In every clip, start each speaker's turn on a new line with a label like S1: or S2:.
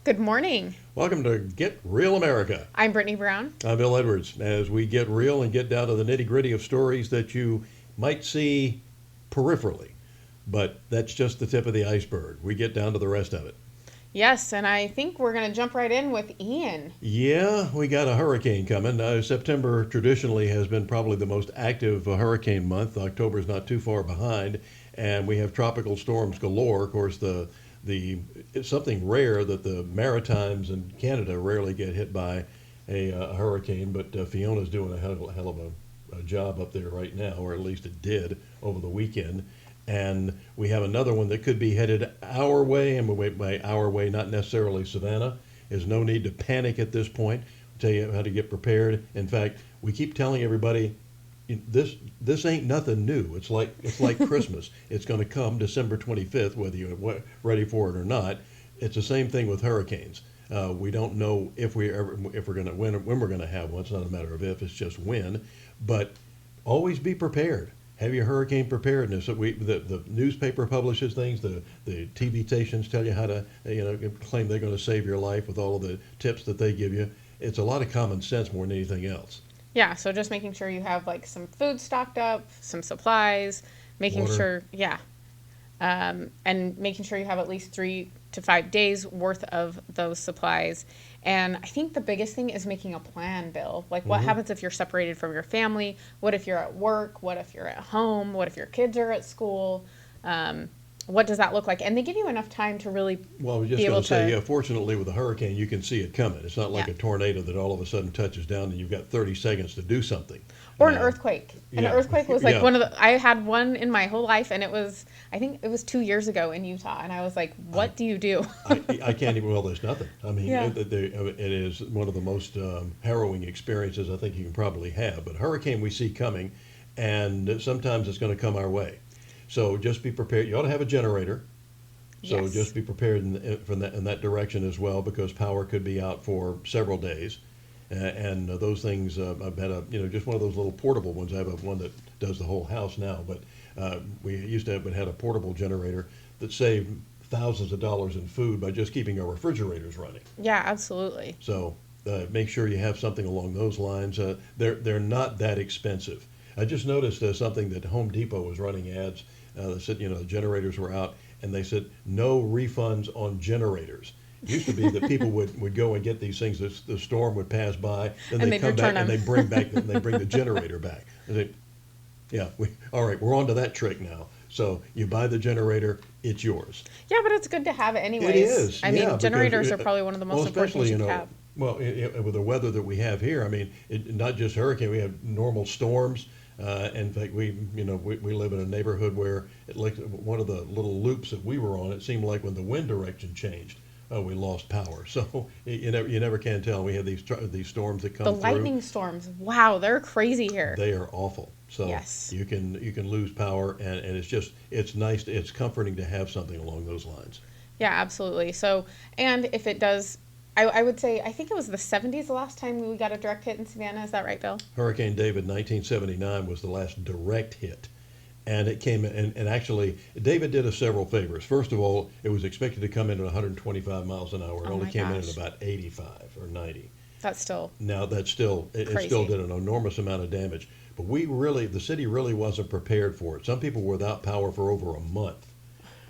S1: Good morning.
S2: Welcome to Get Real America.
S1: I'm Brittany Brown.
S2: I'm Bill Edwards. As we get real and get down to the nitty gritty of stories that you might see peripherally, but that's just the tip of the iceberg. We get down to the rest of it.
S1: Yes, and I think we're going to jump right in with Ian.
S2: Yeah, we got a hurricane coming. September traditionally has been probably the most active hurricane month. October is not too far behind, and we have tropical storms galore. Of course, the it's something rare that the Maritimes and Canada rarely get hit by a hurricane, but Fiona's doing a hell of a job up there right now, or at least it did over the weekend. And we have another one that could be headed our way, and by our way, not necessarily Savannah. There's no need to panic at this point. I'll tell you how to get prepared. In fact, we keep telling everybody this ain't nothing new. It's like Christmas. It's going to come December 25th, whether you're ready for it or not. It's the same thing with hurricanes. We don't know if we're going to when we're going to have one. It's not a matter of if; it's just when. But always be prepared. Have your hurricane preparedness. The newspaper publishes things. The TV stations tell you how to claim they're going to save your life with all of the tips that they give you. It's a lot of common sense more than anything else.
S1: Yeah, so just making sure you have like some food stocked up, some supplies, making
S2: Water.
S1: sure, and making sure you have at least 3 to 5 days worth of those supplies. And I think the biggest thing is making a plan, Bill. Like, what happens if you're separated from your family? What if you're at work? What if you're at home? What if your kids are at school? What does that look like? And they give you enough time to really
S2: Well, I was just
S1: be
S2: going
S1: able
S2: to say,
S1: to.
S2: yeah, fortunately with a hurricane, you can see it coming. It's not like
S1: Yeah.
S2: a tornado that all of a sudden touches down and you've got 30 seconds to do something.
S1: Or an
S2: Uh,
S1: earthquake. An
S2: yeah.
S1: earthquake was like
S2: Yeah.
S1: one of the. I had one in my whole life, and I think it was 2 years ago in Utah, and I was like, "What do you do?"
S2: I can't even, well, there's nothing. I mean,
S1: Yeah.
S2: it is one of the most harrowing experiences I think you can probably have. But hurricane we see coming, and sometimes it's going to come our way. So just be prepared. You ought to have a generator. So
S1: Yes.
S2: just be prepared in that direction as well, because power could be out for several days. And those things, I've had just one of those little portable ones. I have one that does the whole house now, but we used to have had a portable generator that saved thousands of dollars in food by just keeping our refrigerators running.
S1: Yeah, absolutely.
S2: So make sure you have something along those lines. They're not that expensive. I just noticed something that Home Depot was running ads. That said, the generators were out, and they said no refunds on generators. It used to be that people would go and get these things. The storm would pass by, then
S1: And
S2: they
S1: they'd
S2: come back
S1: return
S2: and they
S1: them.
S2: bring the generator back. And yeah, all right, we're on to that trick now. So you buy the generator, it's yours.
S1: Yeah, but it's good to have it anyways.
S2: It is.
S1: I
S2: yeah,
S1: mean,
S2: because
S1: generators are probably one of the most important
S2: especially
S1: things you can have.
S2: well, with the weather that we have here. I mean, not just hurricane. We have normal storms. In fact, we live in a neighborhood where like one of the little loops that we were on, it seemed like when the wind direction changed, we lost power. So you never can tell. We have these storms that come
S1: The
S2: through.
S1: lightning storms, wow, they're crazy here.
S2: They are awful. So
S1: Yes.
S2: you can lose power, and it's nice. It's comforting to have something along those lines.
S1: Yeah, absolutely. So, and if it does, I would say, I think it was the 70s the last time we got a direct hit in Savannah. Is that right, Bill?
S2: Hurricane David, 1979, was the last direct hit. And it came in, and actually, David did us several favors. First of all, it was expected to come in at 125 miles an hour. It
S1: Oh
S2: only
S1: my
S2: came in
S1: gosh.
S2: at about 85 or 90.
S1: That's still
S2: Now, it still
S1: crazy.
S2: did an enormous amount of damage. But the city really wasn't prepared for it. Some people were without power for over a month.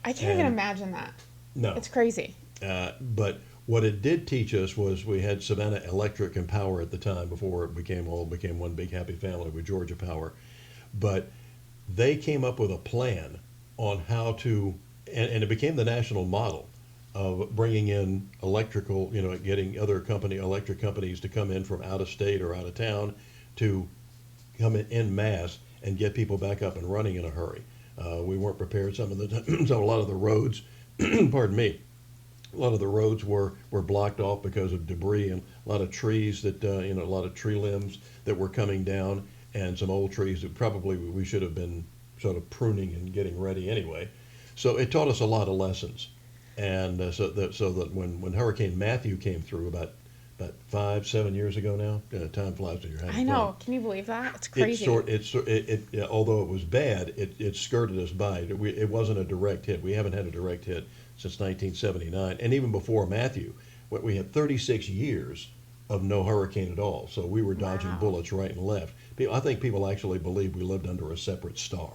S1: I can't even
S2: And-
S1: imagine that.
S2: No.
S1: It's crazy.
S2: But what it did teach us was we had Savannah Electric and Power at the time before it became one big happy family with Georgia Power. But they came up with a plan on how to, and it became the national model of bringing in electrical, getting electric companies to come in from out of state or out of town to come in mass and get people back up and running in a hurry. We weren't prepared. So a lot of the roads, pardon me, a lot of the roads were blocked off because of debris and a lot of trees that a lot of tree limbs that were coming down, and some old trees that probably we should have been sort of pruning and getting ready anyway. So it taught us a lot of lessons, and so that when Hurricane Matthew came through about 5-7 years ago now, time flies when you're having
S1: I
S2: fun.
S1: know. Can you believe that? It's
S2: It
S1: crazy.
S2: although it was bad, it skirted us by. It wasn't a direct hit. We haven't had a direct hit since 1979, and even before Matthew, we had 36 years of no hurricane at all. So we were dodging
S1: Wow.
S2: bullets right and left. I think people actually believe we lived under a separate star.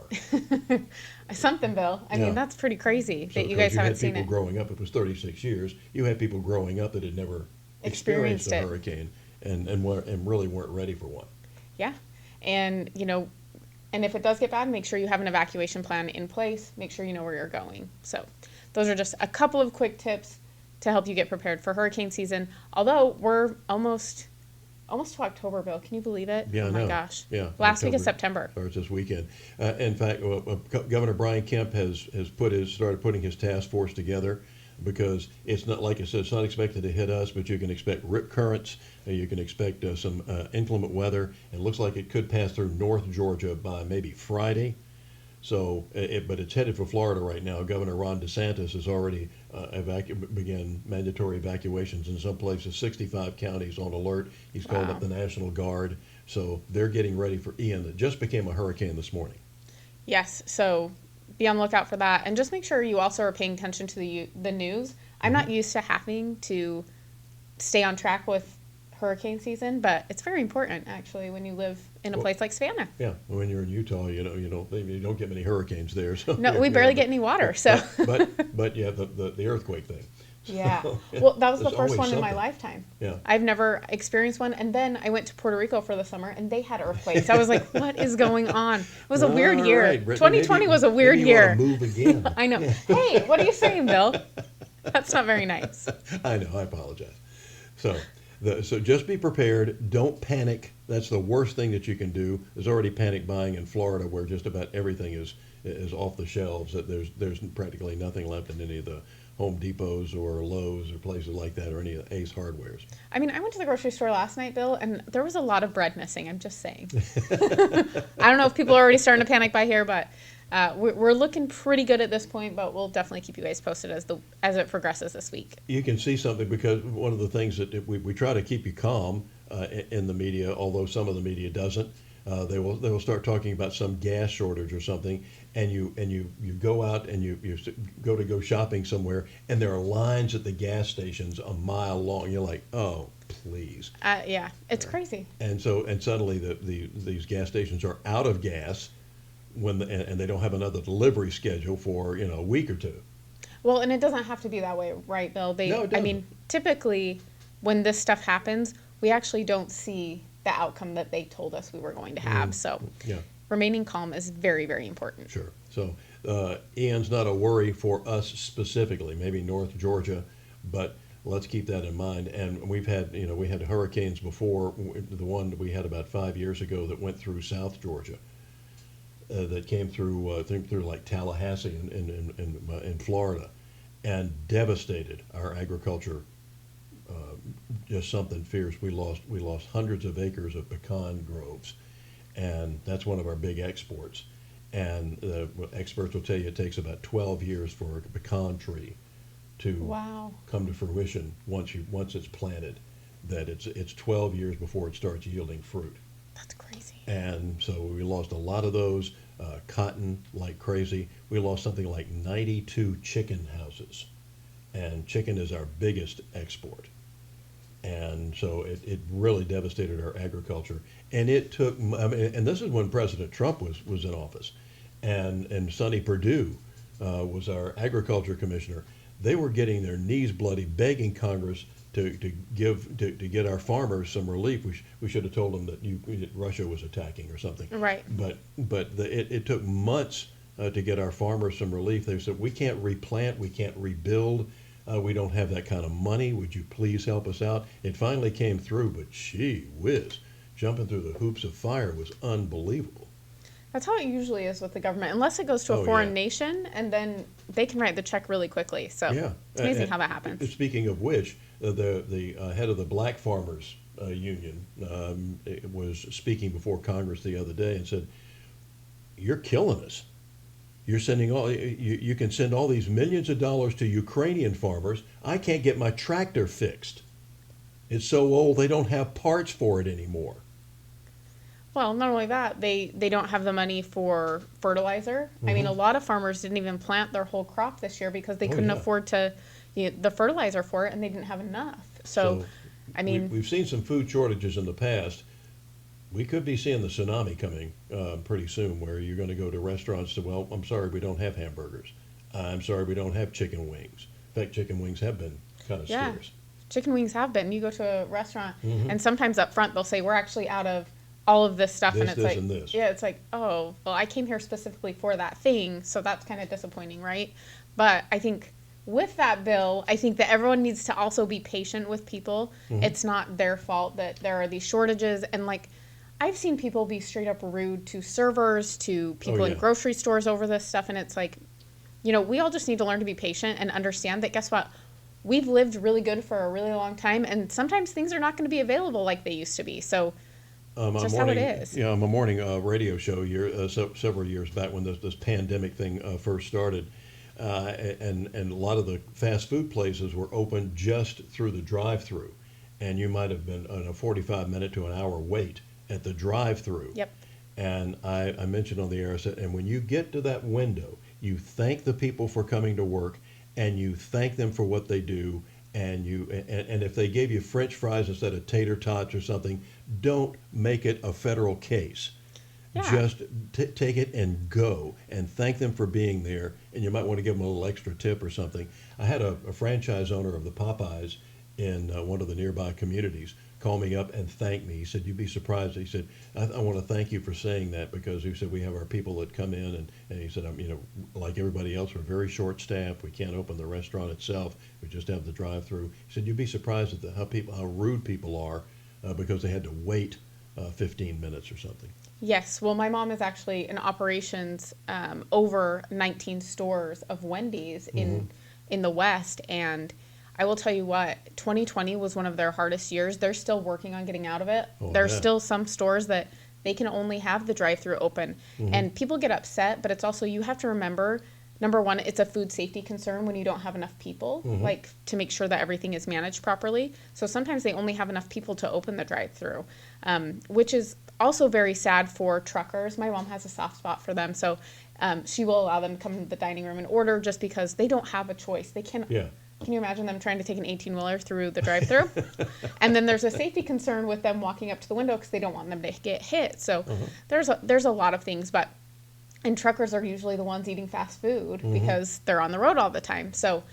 S1: Something, Bill. I
S2: Yeah.
S1: mean, that's pretty crazy
S2: So
S1: that you
S2: because
S1: guys
S2: you
S1: haven't
S2: had
S1: seen
S2: people
S1: it.
S2: growing up, it was 36 years. You had people growing up that had never experienced
S1: Experienced
S2: a
S1: it.
S2: hurricane and really weren't ready for one.
S1: Yeah. And, and if it does get bad, make sure you have an evacuation plan in place. Make sure you know where you're going. So, those are just a couple of quick tips to help you get prepared for hurricane season. Although we're almost to October, Bill. Can you believe it?
S2: Yeah,
S1: oh
S2: I
S1: my
S2: know.
S1: gosh.
S2: Yeah,
S1: Last week of
S2: October
S1: September.
S2: starts this weekend. In fact, Governor Brian Kemp has started putting his task force together because it's not, like I said, it's not expected to hit us, but you can expect rip currents. You can expect some inclement weather. It looks like it could pass through North Georgia by maybe Friday. So, but it's headed for Florida right now. Governor Ron DeSantis has already began mandatory evacuations in some places. 65 counties on alert. He's called
S1: Wow.
S2: up the National Guard. So they're getting ready for Ian that just became a hurricane this morning.
S1: Yes, so be on the lookout for that, and just make sure you also are paying attention to the news. I'm not used to having to stay on track with hurricane season, but it's very important actually when you live in a place like Savannah.
S2: Yeah, when you're in Utah, you don't get many hurricanes there. So
S1: No,
S2: yeah,
S1: we barely
S2: yeah,
S1: get any water, so
S2: but yeah, the earthquake thing.
S1: yeah. Well, that was the
S2: There's
S1: first
S2: always
S1: one in my
S2: something.
S1: lifetime.
S2: Yeah.
S1: I've never experienced one, and then I went to Puerto Rico for the summer, and they had earthquakes. I was like, "What is going on?" It was a weird
S2: All
S1: year.
S2: right, Brittany,
S1: 2020
S2: maybe-
S1: was a weird
S2: maybe you
S1: year.
S2: ought to move again.
S1: I know. Hey, what are you saying, Bill? That's not very nice.
S2: I know. I apologize. So, so just be prepared. Don't panic. That's the worst thing that you can do. There's already panic buying in Florida, where just about everything is off the shelves. That there's practically nothing left in any of the Home Depots or Lowe's or places like that, or any of the Ace Hardwares.
S1: I mean, I went to the grocery store last night, Bill, and there was a lot of bread missing. I'm just saying. I don't know if people are already starting to panic by here, but we're looking pretty good at this point. But we'll definitely keep you guys posted as it progresses this week.
S2: You can see something because one of the things that we try to keep you calm in the media, although some of the media doesn't. They will start talking about some gas shortage or something, and you go out and you go shopping somewhere, and there are lines at the gas stations a mile long. You're like, oh, please.
S1: Yeah, it's crazy.
S2: And suddenly these gas stations are out of gas and they don't have another delivery schedule for a week or two.
S1: Well, and it doesn't have to be that way, right, Bill?
S2: No, it
S1: I mean, typically when this stuff happens, we actually don't see the outcome that they told us we were going to have. So
S2: Yeah.
S1: remaining calm is very, very important.
S2: Sure. So Ian's not a worry for us specifically, maybe North Georgia, but let's keep that in mind. And we had hurricanes before. The one that we had about 5 years ago that went through South Georgia, that came through like Tallahassee in Florida, and devastated our agriculture. Just something fierce. We lost hundreds of acres of pecan groves, and that's one of our big exports. And experts will tell you it takes about 12 years for a pecan tree to
S1: Wow.
S2: come to fruition once it's planted. That it's 12 years before it starts yielding fruit.
S1: That's crazy.
S2: And so we lost a lot of those. Cotton like crazy. We lost something like 92 chicken houses, and chicken is our biggest export. And so it really devastated our agriculture. And it took, and this is when President Trump was in office, and Sonny Perdue was our agriculture commissioner. They were getting their knees bloody, begging Congress to get our farmers some relief. We should have told them that Russia was attacking or something.
S1: Right.
S2: But it took months to get our farmers some relief. They said, we can't replant, we can't rebuild. We don't have that kind of money. Would you please help us out? It finally came through, but gee whiz, jumping through the hoops of fire was unbelievable.
S1: That's how it usually is with the government, unless it goes to a
S2: Oh,
S1: foreign
S2: yeah.
S1: nation, and then they can write the check really quickly. So
S2: Yeah.
S1: it's amazing how that happens.
S2: Speaking of which, the head of the Black Farmers Union was speaking before Congress the other day and said, "You're killing us. You're sending you can send all these millions of dollars to Ukrainian farmers. I can't get my tractor fixed. It's so old they don't have parts for it anymore."
S1: Well, not only that, they don't have the money for fertilizer. I mean, a lot of farmers didn't even plant their whole crop this year because they couldn't
S2: yeah.
S1: afford the fertilizer for it, and they didn't have enough. So I mean,
S2: we've seen some food shortages in the past. We could be seeing the tsunami coming pretty soon, where you're going to go to restaurants and, well, I'm sorry, we don't have hamburgers. I'm sorry, we don't have chicken wings. In fact, chicken wings have been kind of
S1: yeah,
S2: scarce.
S1: chicken wings have been. You go to a restaurant,
S2: Mhm.
S1: and sometimes up front they'll say we're actually out of all of this stuff,
S2: This,
S1: and it's
S2: this,
S1: like,
S2: and this.
S1: yeah, it's like, oh, well, I came here specifically for that thing, so that's kind of disappointing, right? But I think with that bill, I think that everyone needs to also be patient with people.
S2: Mhm.
S1: It's not their fault that there are these shortages, and like, I've seen people be straight up rude to servers, to people in
S2: yeah.
S1: grocery stores over this stuff, and it's like, we all just need to learn to be patient and understand that, guess what? We've lived really good for a really long time, and sometimes things are not going to be available like they used to be. So
S2: A
S1: just how it
S2: morning,
S1: is.
S2: Yeah, I'm a morning radio show several years back when this pandemic thing first started, and a lot of the fast food places were open just through the drive-through, and you might have been on a 45-minute to an hour wait at the drive-through.
S1: Yep.
S2: And I mentioned on the air, I said, and when you get to that window, you thank the people for coming to work, and you thank them for what they do, and if they gave you French fries instead of tater tots or something, don't make it a federal case.
S1: Yeah.
S2: Just take it and go, and thank them for being there, and you might want to give them a little extra tip or something. I had a franchise owner of the Popeyes in one of the nearby communities call me up and thank me. He said, "You'd be surprised." He said, I want to thank you for saying that, because he said, we have our people that come in, and he said, like everybody else, we're very short staffed. We can't open the restaurant itself. We just have the drive through. He said, you'd be surprised at how rude people are because they had to wait 15 minutes or something.
S1: Yes. Well, my mom is actually in operations over 19 stores of Wendy's in the West, and I will tell you what, 2020 was one of their hardest years. They're still working on getting out of it.
S2: Oh,
S1: There's
S2: yeah.
S1: still some stores that they can only have the drive-through open, and people get upset, but it's also, you have to remember, number one, it's a food safety concern when you don't have enough people, like to make sure that everything is managed properly. So sometimes they only have enough people to open the drive-through, which is also very sad for truckers. My mom has a soft spot for them, so she will allow them to come to the dining room and order just because they don't have a choice. They can't.
S2: Yeah.
S1: Can you imagine them trying to take an 18-wheeler through the drive-through? And then there's a safety concern with them walking up to the window because they don't want them to get hit. So there's a lot of things, and truckers are usually the ones eating fast food because they're on the road all the time. So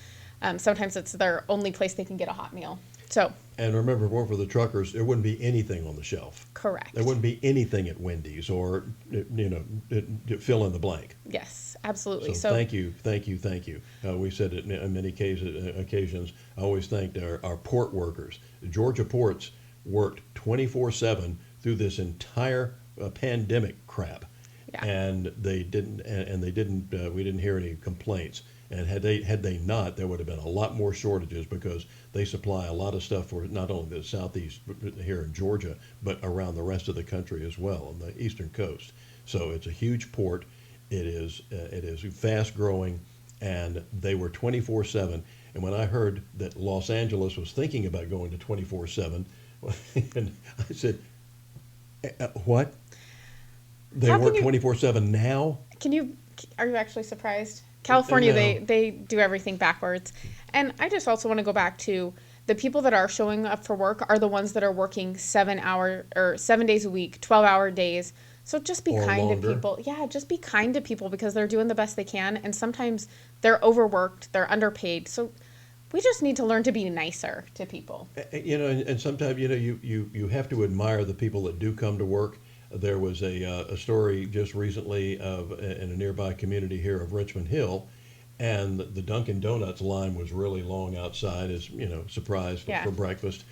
S1: sometimes it's their only place they can get a hot meal. So
S2: And remember, if it weren't for the truckers, there wouldn't be anything on the shelf.
S1: correct.
S2: There wouldn't be anything at Wendy's or, fill in the blank.
S1: Yes, absolutely.
S2: So thank you. We said it in many occasions. I always thanked our port workers. Georgia ports worked 24/7 through this entire pandemic crap,
S1: Yeah.
S2: and they didn't. And they didn't. We didn't hear any complaints. And had they not, there would have been a lot more shortages, because they supply a lot of stuff for not only the southeast here in Georgia, but around the rest of the country as well, on the eastern coast. So it's a huge port. It is fast growing, and they were 24/7. And when I heard that Los Angeles was thinking about going to 24/7, and I said, "What? They
S1: How can
S2: work
S1: you-
S2: 24/7 now?"
S1: Are you actually surprised? California,
S2: No.
S1: they do everything backwards. And I just also want to go back to the people that are showing up for work are the ones that are working 7 days a week, 12-hour days. So just be
S2: Or
S1: kind
S2: longer.
S1: to people. Yeah, just be kind to people, because they're doing the best they can. And sometimes they're overworked, they're underpaid. So we just need to learn to be nicer to people.
S2: And sometimes, you have to admire the people that do come to work. There was a story just recently in a nearby community here of Richmond Hill, and the Dunkin' Donuts line was really long outside, as surprise
S1: Yeah.
S2: for breakfast.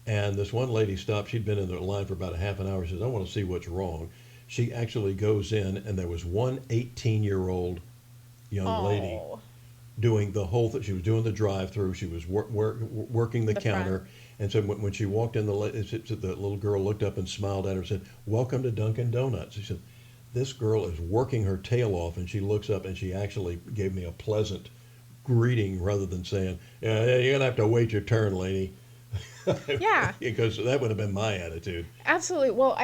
S2: And this one lady stopped. She'd been in the line for about a half an hour. She says, "I want to see what's wrong." She actually goes in, and there was one 18-year-old young lady
S1: Oh,
S2: doing the whole thing. She was doing the drive-through. She was working the
S1: The
S2: counter.
S1: front.
S2: And so when she walked in, the little girl looked up and smiled at her and said, "Welcome to Dunkin' Donuts." She said, "This girl is working her tail off," and she looks up and she actually gave me a pleasant greeting rather than saying, "Yeah, you're gonna have to wait your turn, lady."
S1: yeah.
S2: Because that would have been my attitude.
S1: Absolutely. Well,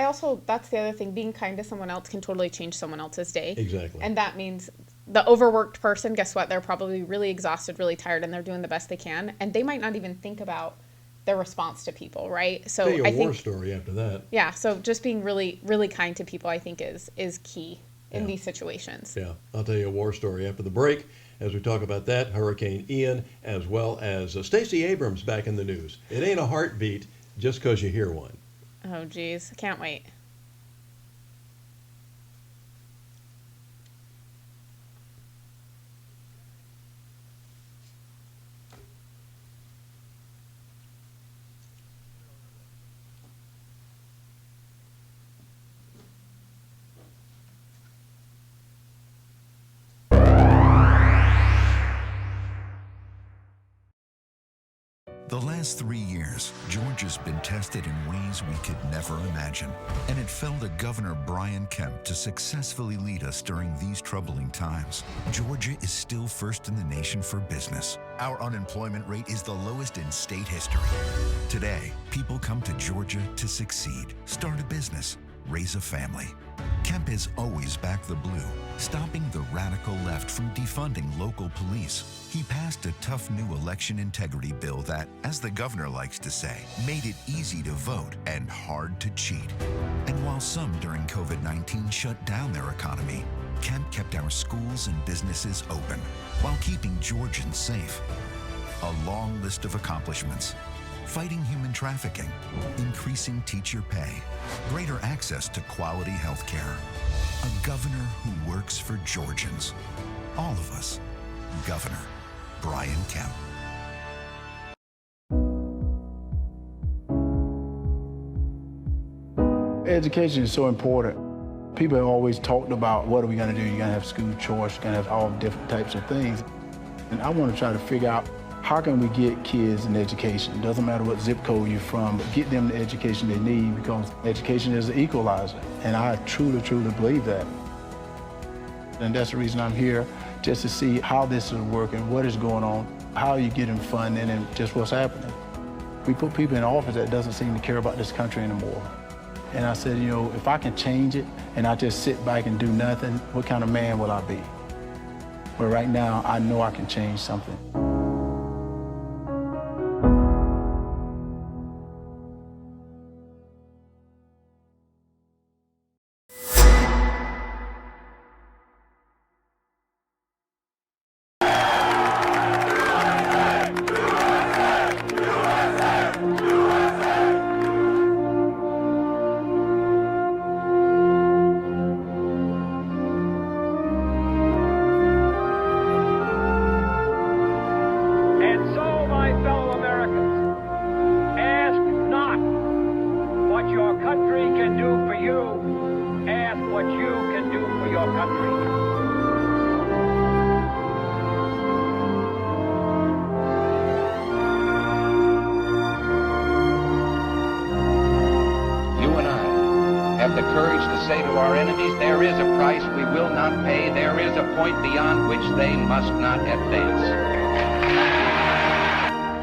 S1: that's the other thing. Being kind to someone else can totally change someone else's day.
S2: Exactly.
S1: And that means the overworked person, guess what? They're probably really exhausted, really tired, and they're doing the best they can. And they might not even think about their response to people, right? So
S2: Tell you
S1: I
S2: a war
S1: think,
S2: story after that.
S1: yeah, so just being really, really kind to people, I think is key in
S2: Yeah.
S1: these situations.
S2: Yeah, I'll tell you a war story after the break as we talk about that, Hurricane Ian, as well as Stacey Abrams back in the news. It ain't a heartbeat just because you hear one.
S1: Oh, geez, can't wait.
S3: The last 3 years, Georgia's been tested in ways we could never imagine, and it fell to Governor Brian Kemp to successfully lead us during these troubling times. Georgia is still first in the nation for business. Our unemployment rate is the lowest in state history. Today, people come to Georgia to succeed, start a business, raise a family. Kemp has always backed the blue, stopping the radical left from defunding local police. He passed a tough new election integrity bill that, as the governor likes to say, made it easy to vote and hard to cheat. And while some during COVID-19 shut down their economy, Kemp kept our schools and businesses open while keeping Georgians safe. A long list of accomplishments: fighting human trafficking, increasing teacher pay, greater access to quality health care. A governor who works for Georgians. All of us. Governor Brian Kemp.
S4: Education is so important. People have always talked about, what are we going to do? You're going to have school choice, you're going to have all different types of things. And I want to try to figure out, how can we get kids an education? It doesn't matter what zip code you're from, but get them the education they need, because education is an equalizer. And I truly, truly believe that. And that's the reason I'm here, just to see how this is working, what is going on, how you getting funding, and just what's happening. We put people in office that doesn't seem to care about this country anymore. And I said, if I can change it and I just sit back and do nothing, what kind of man will I be? But right now, I know I can change something.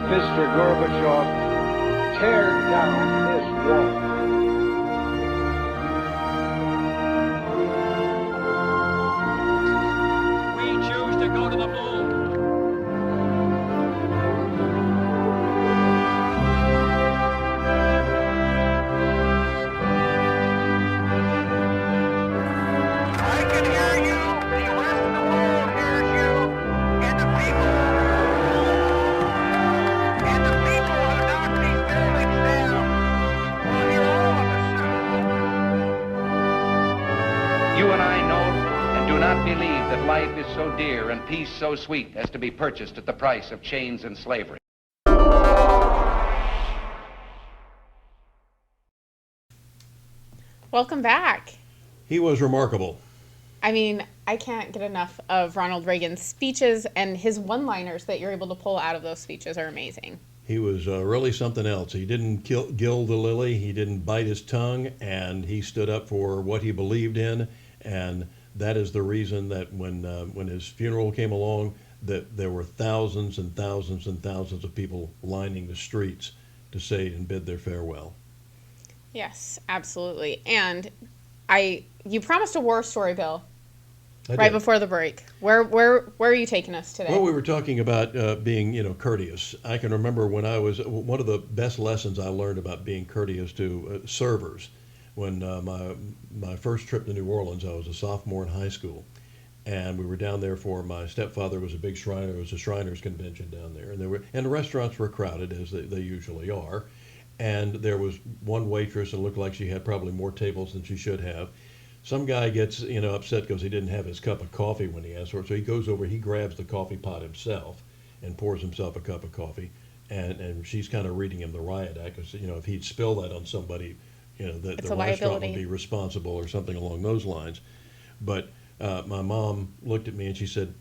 S5: Mr. Gorbachev, tear down this wall. We choose to go to the moon. I can hear you, the rest of the world hears you, and the people who knock these buildings down will hear all of us. You and I know and do not believe that life is so dear and peace so sweet as to be purchased at the price of chains and slavery.
S1: Welcome back.
S2: He was remarkable.
S1: I mean, I can't get enough of Ronald Reagan's speeches, and his one-liners that you're able to pull out of those speeches are amazing.
S2: He was really something else. He didn't gild the lily. He didn't bite his tongue, and he stood up for what he believed in. And that is the reason that when his funeral came along, that there were thousands and thousands and thousands of people lining the streets to say and bid their farewell.
S1: Yes, absolutely. And you promised a war story, Bill. right before the break. Where are you taking us today?
S2: Well, we were talking about being, courteous. I can remember when I was one of the best lessons I learned about being courteous to servers. When my first trip to New Orleans, I was a sophomore in high school, and we were down there for my stepfather was a big Shriner. It was a Shriners convention down there, and the restaurants were crowded as they usually are, and there was one waitress and looked like she had probably more tables than she should have. Some guy gets upset because he didn't have his cup of coffee when he asked for it, so he goes over, he grabs the coffee pot himself, and pours himself a cup of coffee, and she's kind of reading him the riot act because if he'd spill that on somebody, the restaurant would be responsible or something along those lines. But my mom looked at me and she said,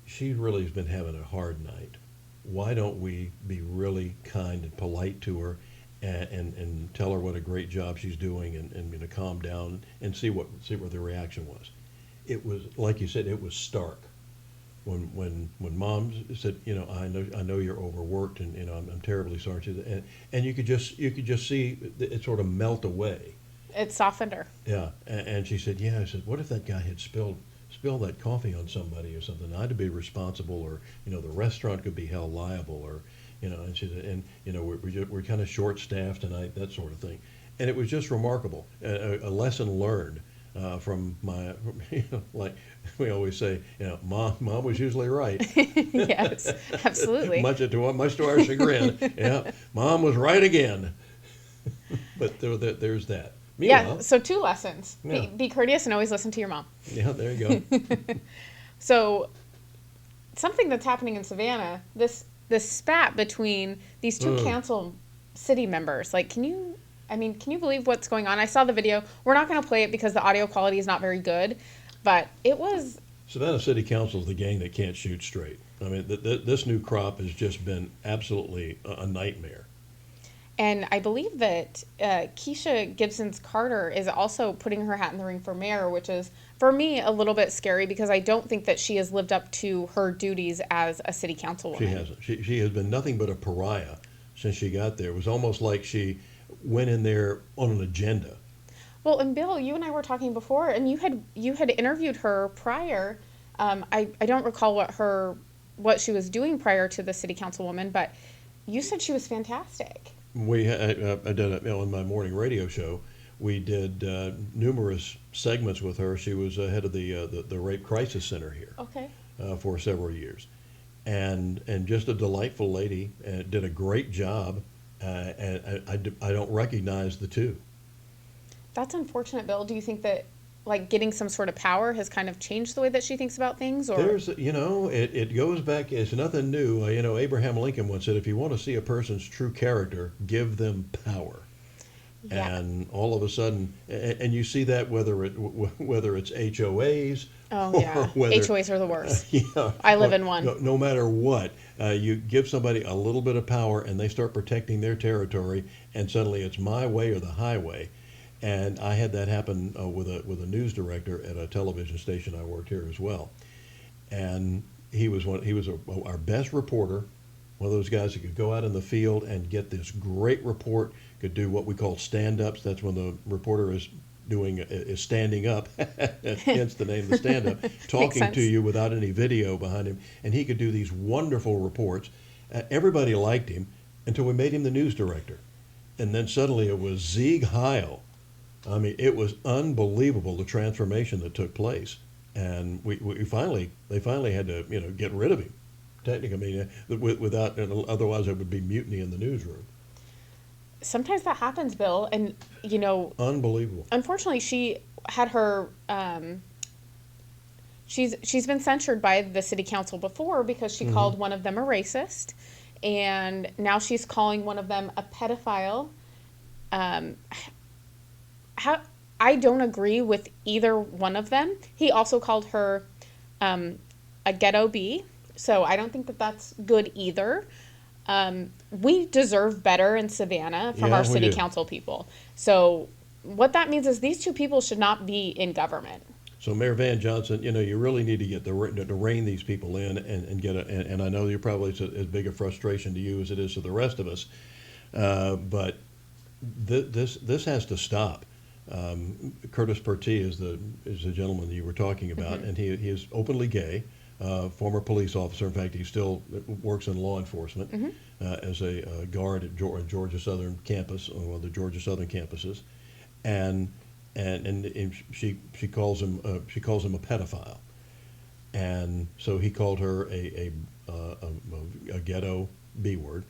S2: "She really has been having a hard night. Why don't we be really kind and polite to her?" And tell her what a great job she's doing and calm down and see what the reaction was. It was like you said, it was stark. When Mom said, I know you're overworked and I'm terribly sorry. And you could just see it sort of melt away.
S1: It softened her.
S2: Yeah, and she said, I said, what if that guy had spilled that coffee on somebody or something? I'd be responsible, or the restaurant could be held liable, or. And she said, we're kind of short-staffed tonight, that sort of thing. And it was just remarkable, a lesson learned from my, like we always say, Mom was usually right.
S1: Yes, absolutely.
S2: much to our chagrin. Yeah, Mom was right again. But there's that. Meanwhile,
S1: Yeah, so 2 lessons.
S2: Yeah.
S1: Be courteous and always listen to your mom.
S2: Yeah, there you go.
S1: So something that's happening in Savannah, this spat between these 2 council city members. Like, can you believe what's going on? I saw the video. We're not going to play it because the audio quality is not very good, but it was.
S2: Savannah City Council is the gang that can't shoot straight. I mean, this new crop has just been absolutely a nightmare.
S1: And I believe that Keisha Gibson's Carter is also putting her hat in the ring for mayor, which is, for me, a little bit scary because I don't think that she has lived up to her duties as a city councilwoman.
S2: She hasn't. She has been nothing but a pariah since she got there. It was almost like she went in there on an agenda.
S1: Well, and Bill, you and I were talking before, and you had interviewed her prior. I don't recall what she was doing prior to the city councilwoman, but you said she was fantastic.
S2: I did on my morning radio show. We did numerous segments with her. She was head of the Rape Crisis Center here.
S1: Okay.
S2: For several years, and just a delightful lady. Did a great job. And I don't recognize the 2.
S1: That's unfortunate, Bill. Do you think that getting some sort of power has kind of changed the way that she thinks about things? Or
S2: there's it goes back. It's nothing new. Abraham Lincoln once said, "If you want to see a person's true character, give them power."
S1: Yeah.
S2: And all of a sudden, and you see that whether it's HOAs.
S1: Oh yeah, HOAs are the worst.
S2: Yeah,
S1: I live in one.
S2: No matter what, you give somebody a little bit of power, and they start protecting their territory, and suddenly it's my way or the highway. And I had that happen with a news director at a television station I worked here as well, and he was our best reporter, one of those guys that could go out in the field and get this great report. Could do what we call stand-ups. That's when the reporter is standing up, hence the name of the stand-up, talking to you without any video behind him. And he could do these wonderful reports. Everybody liked him until we made him the news director. And then suddenly it was Sieg Heil. I mean, it was unbelievable, the transformation that took place. And they finally had to get rid of him. Technically, I mean, without, otherwise there would be mutiny in the newsroom.
S1: Sometimes that happens, Bill, and
S2: unbelievable.
S1: Unfortunately, she had her. She's been censured by the city council before because she called one of them a racist, and now she's calling one of them a pedophile. I don't agree with either one of them. He also called her a ghetto bee, so I don't think that that's good either. We deserve better in Savannah from our city council people. So what that means is these 2 people should not be in government.
S2: So Mayor Van Johnson, you really need to get to rein these people in and get and I know you're probably as big a frustration to you as it is to the rest of us, but this has to stop. Curtis Pertee is the gentleman that you were talking about, and he is openly gay, former police officer. In fact, he still works in law enforcement as a guard at Georgia Southern campus, one of the Georgia Southern campuses, and she calls him a pedophile, and so he called her a ghetto B word,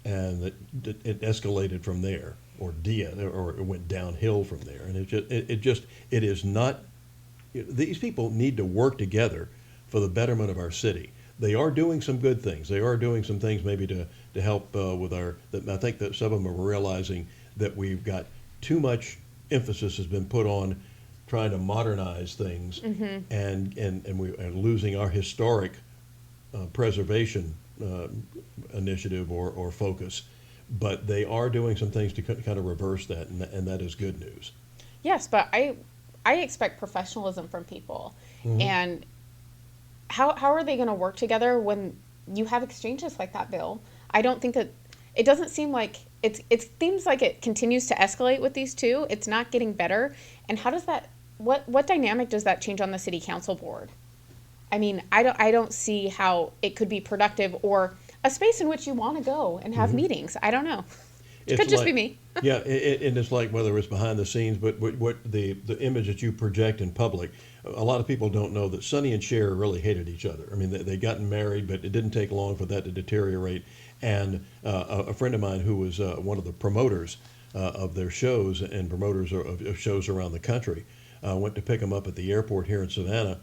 S2: and it escalated from there. Or it went downhill from there, and it is not. These people need to work together for the betterment of our city. They are doing some good things. They are doing some things maybe to help with our. I think that some of them are realizing that we've got too much emphasis has been put on trying to modernize things, and we are losing our historic preservation initiative or focus. But they are doing some things to kind of reverse that, and that is good news.
S1: Yes, but I expect professionalism from people. And how are they going to work together when you have exchanges like that, Bill? I don't think that it doesn't seem like it seems like it continues to escalate with these two. It's not getting better. And how does that what dynamic does that change on the city council board? I mean, I don't see how it could be productive or a space in which you want to go and have meetings. I don't know. It could just be me.
S2: Yeah, and it's like whether it's behind the scenes, but what the image that you project in public, a lot of people don't know that Sonny and Cher really hated each other. I mean, they gotten married, but it didn't take long for that to deteriorate. And a friend of mine who was one of the promoters of their shows and promoters of shows around the country went to pick them up at the airport here in Savannah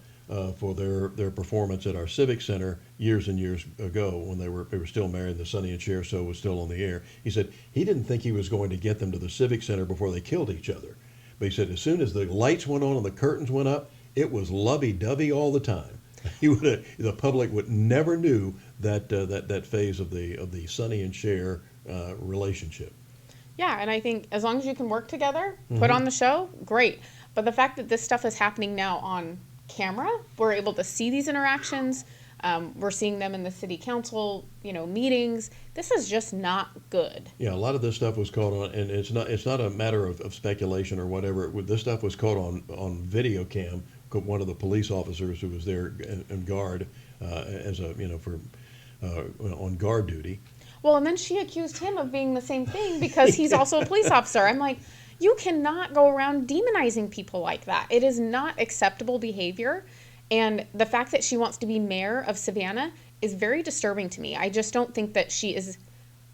S2: for their performance at our Civic Center years and years ago when they were still married. The Sonny and Cher show was still on the air. He said he didn't think he was going to get them to the Civic Center before they killed each other. But he said as soon as the lights went on and the curtains went up, it was lovey-dovey all the time. The public would never knew that phase of the Sonny and Cher relationship.
S1: Yeah, and I think as long as you can work together, put on the show, great. But the fact that this stuff is happening now on camera, we're able to see these interactions. We're seeing them in the city council, meetings. This is just not good.
S2: Yeah, a lot of this stuff was caught on, and it's not a matter of speculation or whatever. This stuff was caught on video cam. One of the police officers who was there in guard on guard duty.
S1: Well, and then she accused him of being the same thing because he's also a police officer. I'm like, you cannot go around demonizing people like that. It is not acceptable behavior. And the fact that she wants to be mayor of Savannah is very disturbing to me. I just don't think that she is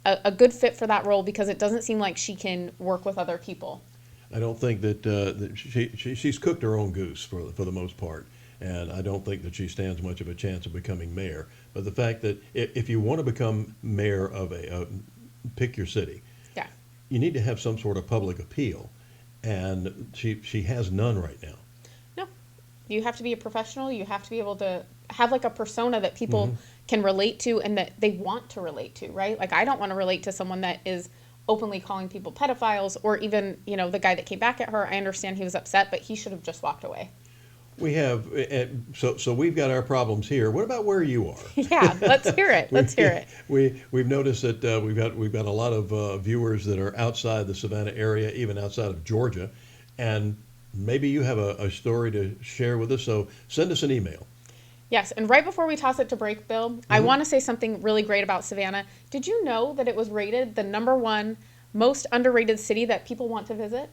S1: a good fit for that role because it doesn't seem like she can work with other people.
S2: I don't think that she's cooked her own goose for the most part. And I don't think that she stands much of a chance of becoming mayor. But the fact that if you want to become mayor of pick your city,
S1: yeah,
S2: you need to have some sort of public appeal, and she has none right now.
S1: No, you have to be a professional. You have to be able to have like a persona that people can relate to and that they want to relate to, right? Like I don't want to relate to someone that is openly calling people pedophiles or even, the guy that came back at her. I understand he was upset, but he should have just walked away.
S2: We have, so we've got our problems here. What about where you are?
S1: Yeah, let's hear it. Let's hear it.
S2: We've noticed that we've got a lot of viewers that are outside the Savannah area, even outside of Georgia, and maybe you have a story to share with us. So send us an email.
S1: Yes, and right before we toss it to break, Bill, I want to say something really great about Savannah. Did you know that it was rated the #1 most underrated city that people want to visit?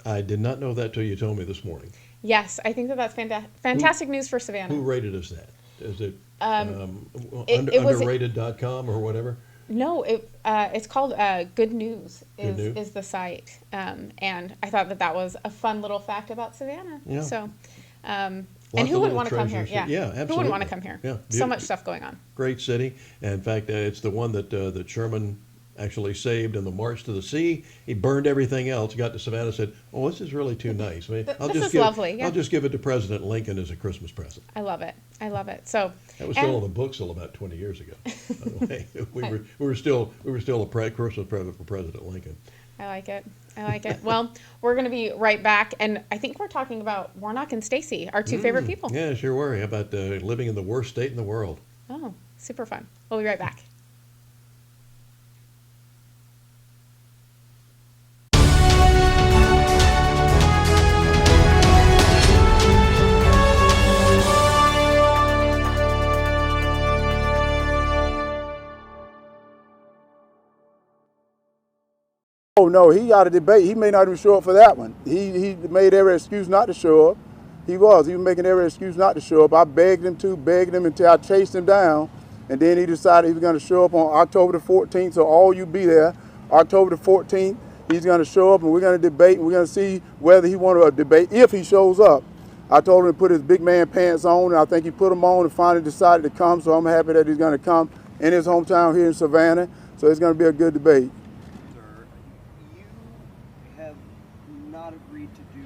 S2: I did not know that till you told me this morning.
S1: Yes, I think that's fantastic news for Savannah.
S2: Who rated us that? Is it
S1: it was
S2: underrated.com or whatever?
S1: No, it's called Good News
S2: Good News?
S1: is the site. And I thought that was a fun little fact about Savannah.
S2: Yeah.
S1: So, and
S2: Lots
S1: who
S2: of
S1: wouldn't
S2: little
S1: want to come here?
S2: treasures.
S1: Yeah,
S2: Yeah,
S1: Who wouldn't
S2: absolutely.
S1: want to come here?
S2: Yeah.
S1: So much stuff going on.
S2: Great city. And in fact, it's the one that Sherman actually saved in the March to the Sea. He burned everything else, got to Savannah, and said, "Oh, this is really too nice. I mean,
S1: Lovely. Yeah.
S2: I'll just give it to President Lincoln as a Christmas present."
S1: I love it. I love it. So
S2: That was still on the books till about 20 years ago. By the way, we were still a Christmas present for President Lincoln.
S1: I like it. I like it. Well, we're going to be right back, and I think we're talking about Warnock and Stacy, our two favorite people.
S2: Yeah, sure were. How about living in the worst state in the world?
S1: Oh, super fun. We'll be right back.
S4: Oh, no, he got a debate. He may not even show up for that one. He made every excuse not to show up. He was making every excuse not to show up. I begged him until I chased him down. And then he decided he was going to show up on October the 14th. So all you be there, October the 14th, he's going to show up and we're going to debate and we're going to see whether he wants to debate if he shows up. I told him to put his big man pants on, and I think he put them on and finally decided to come. So I'm happy that he's going to come in his hometown here in Savannah. So it's going to be a good debate.
S6: Sir, you have not agreed to do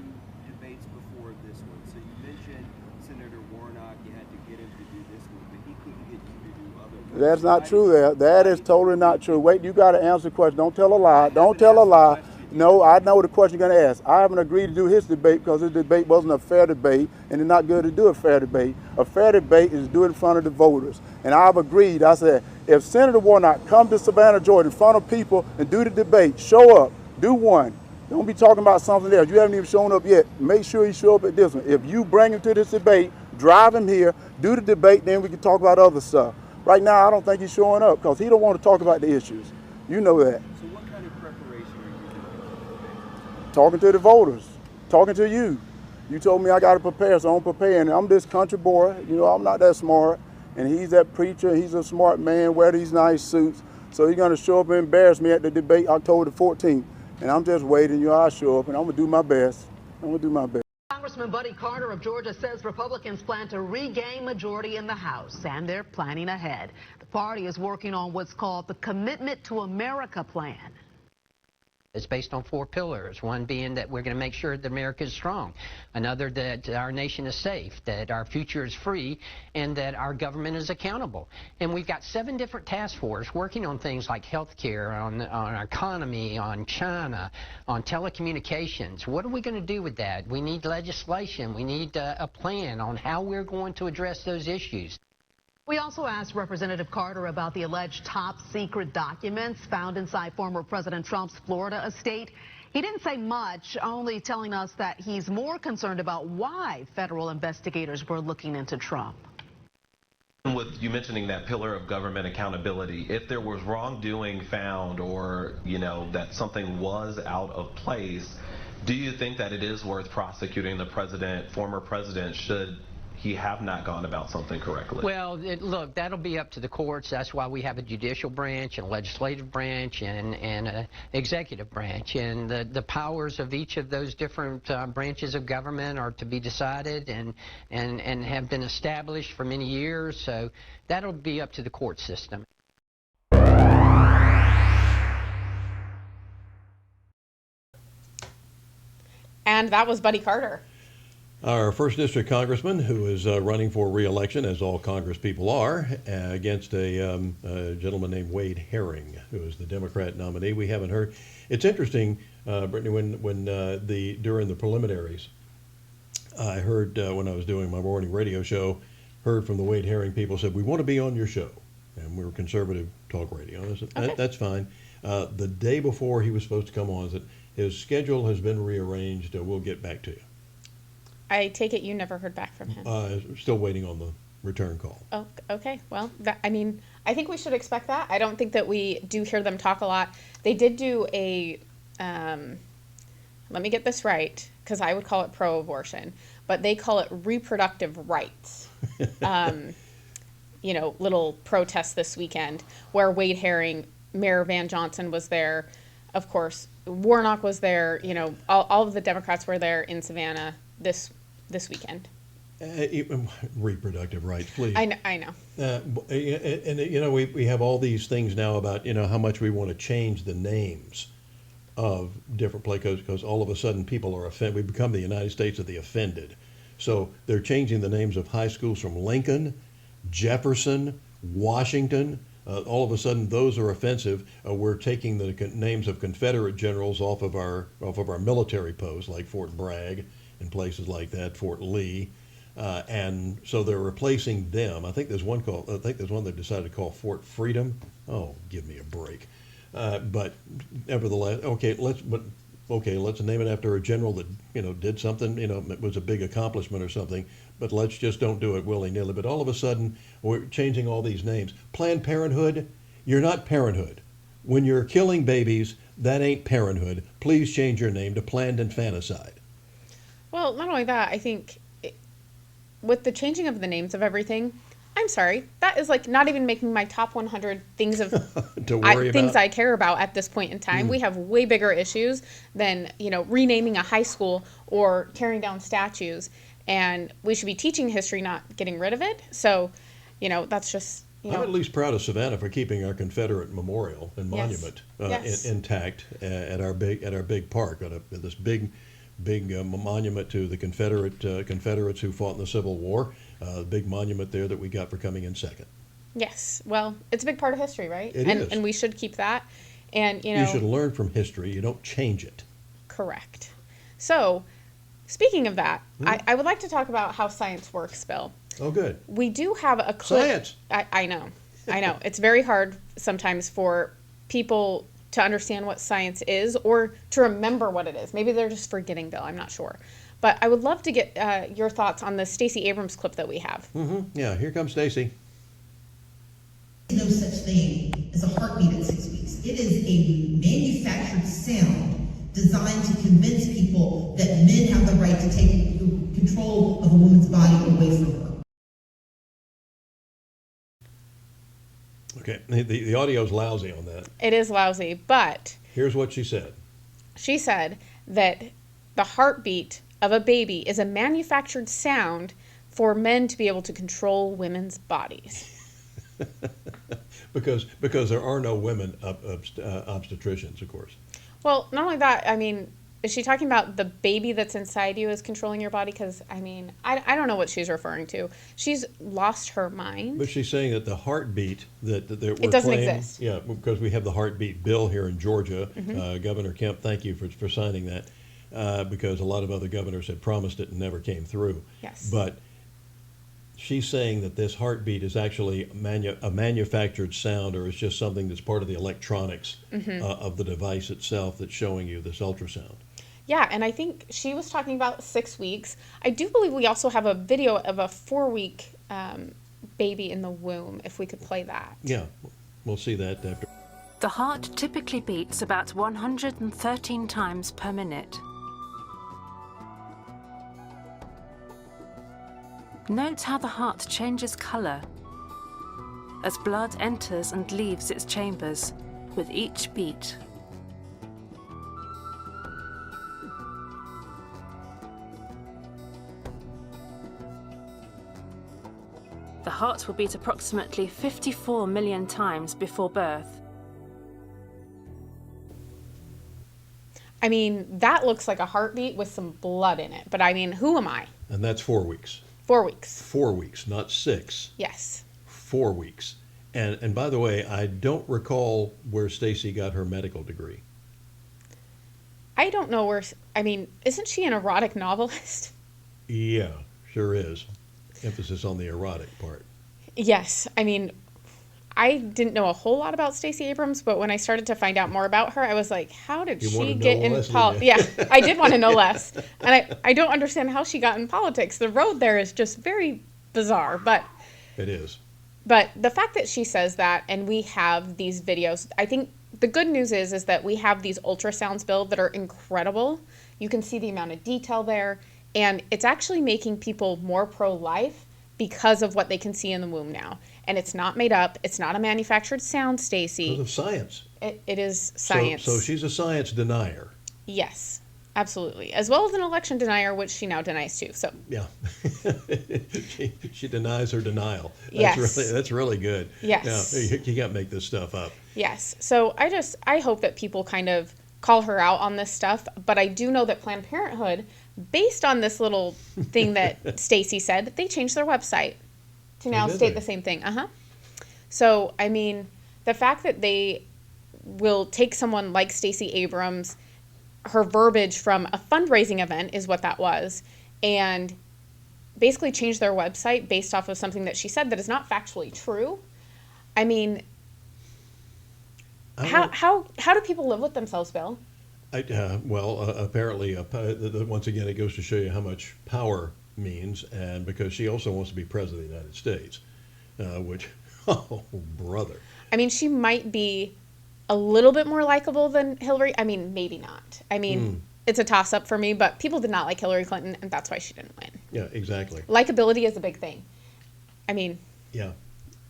S6: debates before this one. So you mentioned Senator Warnock, you had to get him to do this one, but he couldn't get you to do other ones.
S4: That's not true. That is totally not true. Wait, you got to answer the question. Don't tell a lie. Don't tell a lie. No, I know the question you're going to ask. I haven't agreed to do his debate because his debate wasn't a fair debate, and it's not good to do a fair debate. A fair debate is to do it in front of the voters. And I've agreed. I said, if Senator Warnock come to Savannah, Georgia, in front of people and do the debate, show up, do one. Don't be talking about something else. You haven't even shown up yet. Make sure you show up at this one. If you bring him to this debate, drive him here, do the debate, then we can talk about other stuff. Right now, I don't think he's showing up because he don't want to talk about the issues. You know that.
S6: So what kind of preparation are you doing?
S4: Talking to the voters, talking to you. You told me I got to prepare, so I'm preparing. I'm this country boy, you know, I'm not that smart. And he's that preacher, he's a smart man, wear these nice suits. So he's gonna show up and embarrass me at the debate October the 14th. And I'm just waiting, you know, I'll show up and I'm gonna do my best. I'm gonna do my best.
S7: Congressman Buddy Carter of Georgia says Republicans plan to regain majority in the House, and they're planning ahead. The party is working on what's called the Commitment to America plan.
S8: It's based on 4 pillars, one being that we're going to make sure that America is strong, another that our nation is safe, that our future is free, and that our government is accountable. And we've got 7 different task forces working on things like health care, on our economy, on China, on telecommunications. What are we going to do with that? We need legislation. We need a plan on how we're going to address those issues.
S7: We also asked Representative Carter about the alleged top secret documents found inside former President Trump's Florida estate. He didn't say much, only telling us that he's more concerned about why federal investigators were looking into Trump.
S9: With you mentioning that pillar of government accountability, if there was wrongdoing found or, you know, that something was out of place, do you think that it is worth prosecuting the president, former president, should he have not gone about something correctly?
S8: Well, look, that'll be up to the courts. That's why we have a judicial branch and a legislative branch and an executive branch. And the powers of each of those different branches of government are to be decided and have been established for many years. So that'll be up to the court system.
S1: And that was Buddy Carter.
S2: Our 1st District Congressman, who is running for re-election, as all Congress people are, against a gentleman named Wade Herring, who is the Democrat nominee. We haven't heard. It's interesting, Brittany, when during the preliminaries, I heard when I was doing my morning radio show, heard from the Wade Herring people said, we want to be on your show. And we were conservative talk radio. I said,
S1: Okay.
S2: That's fine. The day before he was supposed to come on, said, his schedule has been rearranged. We'll get back to you.
S1: I take it you never heard back from him.
S2: Still waiting on the return call.
S1: Oh, okay. Well, I think we should expect that. I don't think that we do hear them talk a lot. They did do a, let me get this right, because I would call it pro-abortion, but they call it reproductive rights. Little protest this weekend where Wade Herring, Mayor Van Johnson was there. Of course, Warnock was there. All of the Democrats were there in Savannah this weekend.
S2: Reproductive rights, please.
S1: I know.
S2: We have all these things now about how much we want to change the names of different places because all of a sudden people are offended. We become the United States of the offended. So they're changing the names of high schools from Lincoln, Jefferson, Washington. All of a sudden those are offensive. We're taking the names of Confederate generals off of our military posts like Fort Bragg and places like that, Fort Lee. And so they're replacing them. I think there's one they decided to call Fort Freedom. Oh, give me a break. But nevertheless, let's name it after a general that did something. It was a big accomplishment or something. But let's just don't do it willy-nilly. But all of a sudden, we're changing all these names. Planned Parenthood, you're not Parenthood. When you're killing babies, that ain't parenthood. Please change your name to Planned Infanticide.
S1: Well, not only that, I think with the changing of the names of everything, I'm sorry, that is like not even making my top 100 things of
S2: To worry
S1: things
S2: about?
S1: I care about at this point in time. We have way bigger issues than, renaming a high school or tearing down statues. And we should be teaching history, not getting rid of it. So, that's just,
S2: I'm at least proud of Savannah for keeping our Confederate memorial and
S1: Yes.
S2: monument
S1: Yes.
S2: intact at our big park. This big monument to the Confederates who fought in the Civil War. Big monument there that we got for coming in second.
S1: Yes. Well, it's a big part of history, right?
S2: It
S1: and,
S2: is.
S1: And we should keep that. And,
S2: You should learn from history. You don't change it.
S1: correct. So, speaking of that,
S2: Hmm?
S1: I would like to talk about how science works, Bill.
S2: Oh, good.
S1: We do have a clip.
S2: Science.
S1: I know. It's very hard sometimes for people to understand what science is or to remember what it is. Maybe they're just forgetting, Bill. I'm not sure. But I would love to get your thoughts on the Stacey Abrams clip that we have.
S2: Yeah, here comes Stacey.
S10: No such thing as a heartbeat at 6 weeks. It is a manufactured sound designed to convince people that men have the right to take control of a woman's body away from her.
S2: Okay, the audio's lousy on that.
S1: It is lousy, but
S2: Here's what she said.
S1: she said that the heartbeat of a baby is a manufactured sound for men to be able to control women's bodies.
S2: Because there are no women obstetricians, of course.
S1: Well, not only that, is she talking about the baby that's inside you is controlling your body? Because, I don't know what she's referring to. She's lost her mind.
S2: But she's saying that the heartbeat that we're
S1: It doesn't
S2: claiming,
S1: exist.
S2: Yeah, because we have the heartbeat bill here in Georgia. Governor Kemp, thank you for signing that, because a lot of other governors had promised it and never came through.
S1: Yes.
S2: But she's saying that this heartbeat is actually a manufactured sound, or it's just something that's part of the electronics of the device itself that's showing you this ultrasound.
S1: Yeah, and I think she was talking about 6 weeks. I do believe we also have a video of a 4-week baby in the womb, if we could play that.
S2: Yeah, we'll see that after.
S11: The heart typically beats about 113 times per minute. Note how the heart changes colour as blood enters and leaves its chambers with each beat. The heart will beat approximately 54 million times before birth.
S1: That looks like a heartbeat with some blood in it. But who am I?
S2: And that's 4 weeks.
S1: 4 weeks.
S2: 4 weeks, not 6.
S1: Yes.
S2: 4 weeks. And by the way, I don't recall where Stacey got her medical degree.
S1: I don't know where, isn't she an erotic novelist?
S2: Yeah, sure is. Emphasis on the erotic part.
S1: Yes. I didn't know a whole lot about Stacey Abrams, but when I started to find out more about her, I was like, how did
S2: You
S1: she
S2: wanna
S1: get
S2: know
S1: in
S2: less,
S1: politics?
S2: didn't you?
S1: Yeah, I did want to know less. And I don't understand how she got in politics. The road there is just very bizarre. But
S2: It is.
S1: But the fact that she says that, and we have these videos, I think the good news is that we have these ultrasounds, Bill, that are incredible. You can see the amount of detail there, and it's actually making people more pro-life because of what they can see in the womb now. And it's not made up. It's not a manufactured sound, Stacey.
S2: Because of science.
S1: It is science.
S2: So she's a science denier.
S1: Yes, absolutely. As well as an election denier, which she now denies too. So
S2: Yeah. she denies her denial.
S1: Yes.
S2: That's really good.
S1: Yes.
S2: Yeah, you can't make this stuff up.
S1: yes. So I hope that people kind of call her out on this stuff. But I do know that Planned Parenthood, based on this little thing that Stacey said, they changed their website to now
S2: did
S1: state
S2: they?
S1: the same thing. So, the fact that they will take someone like Stacey Abrams, her verbiage from a fundraising event is what that was, and basically change their website based off of something that she said that is not factually true. How do people live with themselves, Bill?
S2: Apparently, once again, it goes to show you how much power means, and because she also wants to be president of the United States, which, oh, brother.
S1: She might be a little bit more likable than Hillary. I mean, maybe not. I mean, it's a toss-up for me, but people did not like Hillary Clinton, and that's why she didn't win.
S2: Yeah, exactly.
S1: Likability is a big thing. I mean...
S2: Yeah.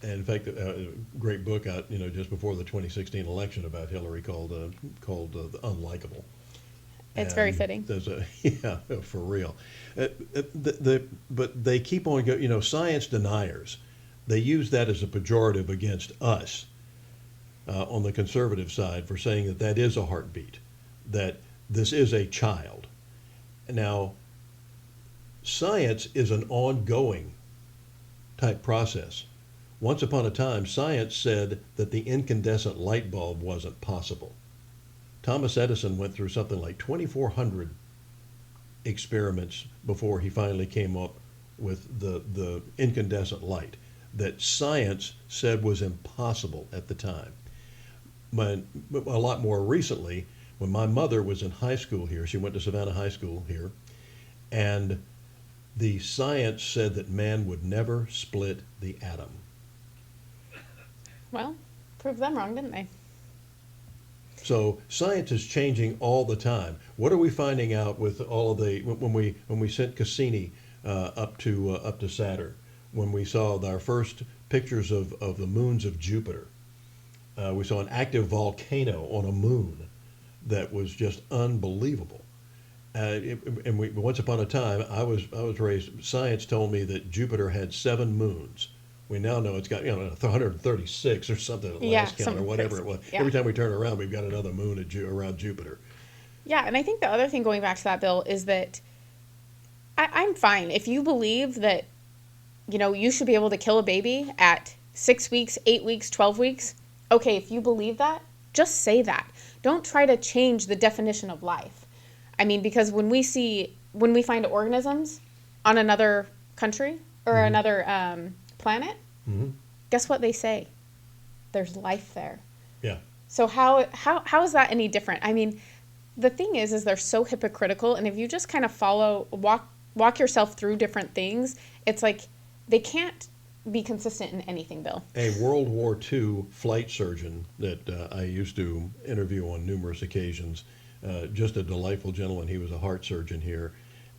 S2: And in fact, a great book out, just before the 2016 election about Hillary called The Unlikable.
S1: It's very fitting.
S2: There's yeah, for real. But they keep on going, science deniers, they use that as a pejorative against us on the conservative side for saying that is a heartbeat, that this is a child. Now, science is an ongoing type process. Once upon a time, science said that the incandescent light bulb wasn't possible. Thomas Edison went through something like 2,400 experiments before he finally came up with the incandescent light that science said was impossible at the time. A lot more recently, when my mother was in high school here, she went to Savannah High School here, and the science said that man would never split the atom.
S1: Well, proved them wrong, didn't they?
S2: So science is changing all the time. What are we finding out with all of when we sent Cassini up to Saturn, when we saw our first pictures of the moons of Jupiter? We saw an active volcano on a moon that was just unbelievable. Once upon a time, I was raised. Science told me that Jupiter had 7 moons. We now know it's got 136 or something at last count or whatever it was.
S1: Yeah.
S2: Every time we turn around, we've got another moon around Jupiter.
S1: Yeah, and I think the other thing going back to that, Bill, is that I'm fine if you believe that you should be able to kill a baby at 6 weeks, 8 weeks, 12 weeks. Okay, if you believe that, just say that. Don't try to change the definition of life. I mean, because when we find organisms on another country or another planet, guess what they say? There's life there.
S2: Yeah.
S1: So how is that any different? I mean, the thing is they're so hypocritical, and if you just kind of walk yourself through different things, it's like they can't be consistent in anything, Bill.
S2: A World War II flight surgeon that I used to interview on numerous occasions, just a delightful gentleman. He was a heart surgeon here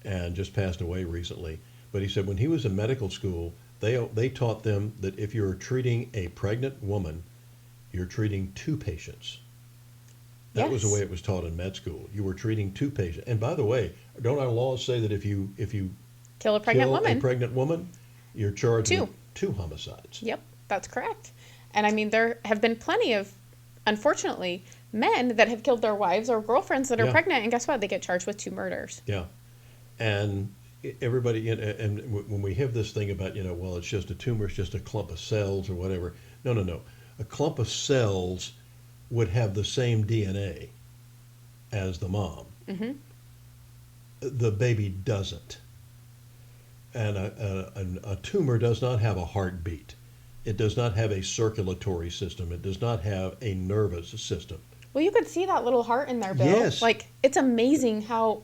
S2: and just passed away recently. But he said when he was in medical school, they taught them that if you're treating a pregnant woman, you're treating 2 patients. That was the way it was taught in med school. You were treating 2 patients. And by the way, don't our laws say that if you
S1: kill a pregnant
S2: woman, you're charged with 2 homicides?
S1: Yep, that's correct. And I mean, there have been plenty of, unfortunately, men that have killed their wives or girlfriends that are pregnant, and guess what? They get charged with 2 murders.
S2: Yeah. And everybody, and when we have this thing about, well, it's just a tumor, it's just a clump of cells or whatever. No. A clump of cells would have the same DNA as the mom.
S1: Mm-hmm.
S2: The baby doesn't. And a tumor does not have a heartbeat. It does not have a circulatory system. It does not have a nervous system.
S1: Well, you could see that little heart in there, Bill.
S2: Yes.
S1: Like, it's amazing how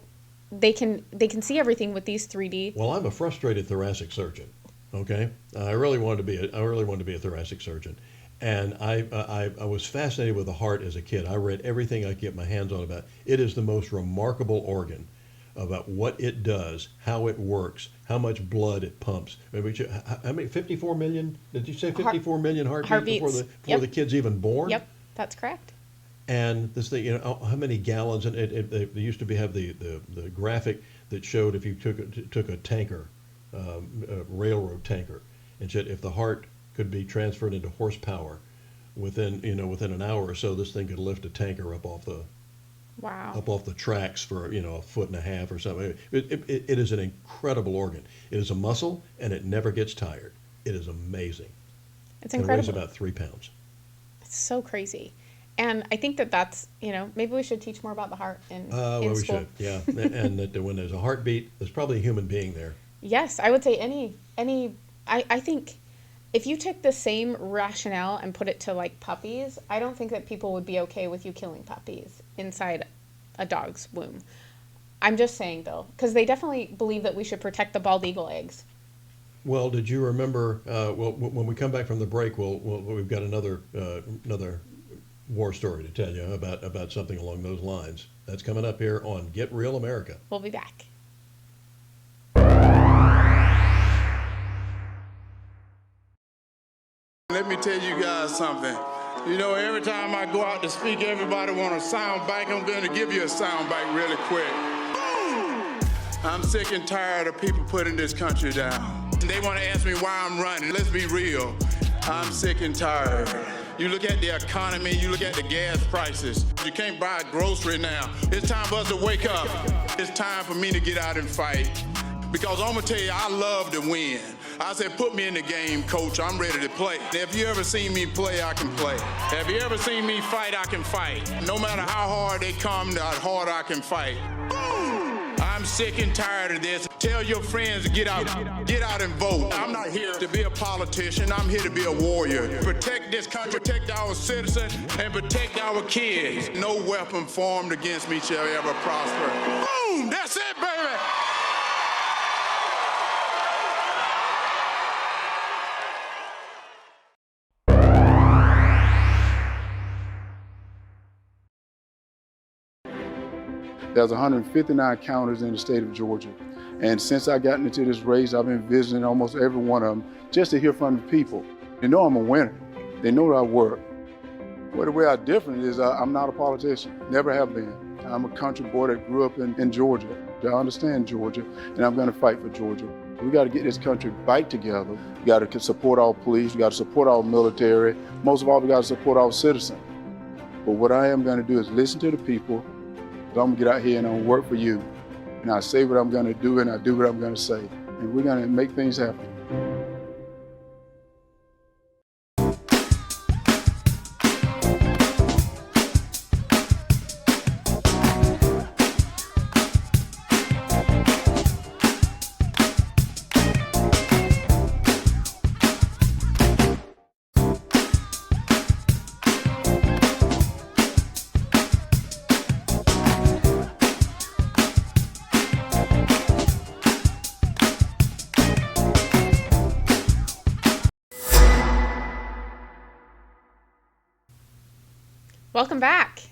S1: they can see everything with these 3D.
S2: Well, I'm a frustrated thoracic surgeon. Okay, I really wanted to be a thoracic surgeon, and I was fascinated with the heart as a kid. I read everything I could get my hands on about it. It is the most remarkable organ, about what it does, how it works, how much blood it pumps. How many? 54 million? Did you say 54 million heartbeats before the kid's even born?
S1: Yep, that's correct.
S2: And this thing, how many gallons? And they used to have the graphic that showed if you took a tanker, a railroad tanker, and said if the heart could be transferred into horsepower within an hour or so, this thing could lift a tanker up off the tracks for a foot and a half or something. It is an incredible organ. It is a muscle, and it never gets tired. It is amazing.
S1: It's incredible.
S2: It weighs about 3 pounds.
S1: It's so crazy. And I think that's, maybe we should teach more about the heart in
S2: well, we
S1: school.
S2: should, yeah. And that when there's a heartbeat, there's probably a human being there.
S1: Yes, I would say I think if you took the same rationale and put it to like puppies, I don't think that people would be okay with you killing puppies inside a dog's womb. I'm just saying, Bill, because they definitely believe that we should protect the bald eagle eggs.
S2: Well, did you remember, when we come back from the break, we've got another war story to tell you about something along those lines. That's coming up here on Get Real America.
S1: We'll be back.
S12: Let me tell you guys something. You know, every time I go out to speak, everybody want a sound bite. I'm going to give you a sound bite really quick. I'm sick and tired of people putting this country down. They want to ask me why I'm running. Let's be real. I'm sick and tired. You look at the economy, you look at the gas prices. You can't buy a grocery now. It's time for us to wake up. It's time for me to get out and fight. Because I'm going to tell you, I love to win. I said, put me in the game, coach. I'm ready to play. If you ever seen me play, I can play. Have you ever seen me fight, I can fight. No matter how hard they come, the harder I can fight. I'm sick and tired of this. Tell your friends to get out and vote. I'm not here to be a politician. I'm here to be a warrior. Protect this country, protect our citizens, and protect our kids. No weapon formed against me shall ever prosper. Boom! That's it, baby!
S4: There's 159 counties in the state of Georgia. And since I got into this race, I've been visiting almost every one of them just to hear from the people. They know I'm a winner. They know that I work. Well, the way I'm different is I'm not a politician, never have been. I'm a country boy that grew up in Georgia. I understand Georgia, and I'm gonna fight for Georgia. We gotta get this country back together. We gotta support our police, we gotta support our military. Most of all, we gotta support our citizens. But what I am gonna do is listen to the people. I'm gonna get out here and I'm gonna work for you. And I say what I'm gonna do and I do what I'm gonna say. And we're gonna make things happen.
S1: Welcome back.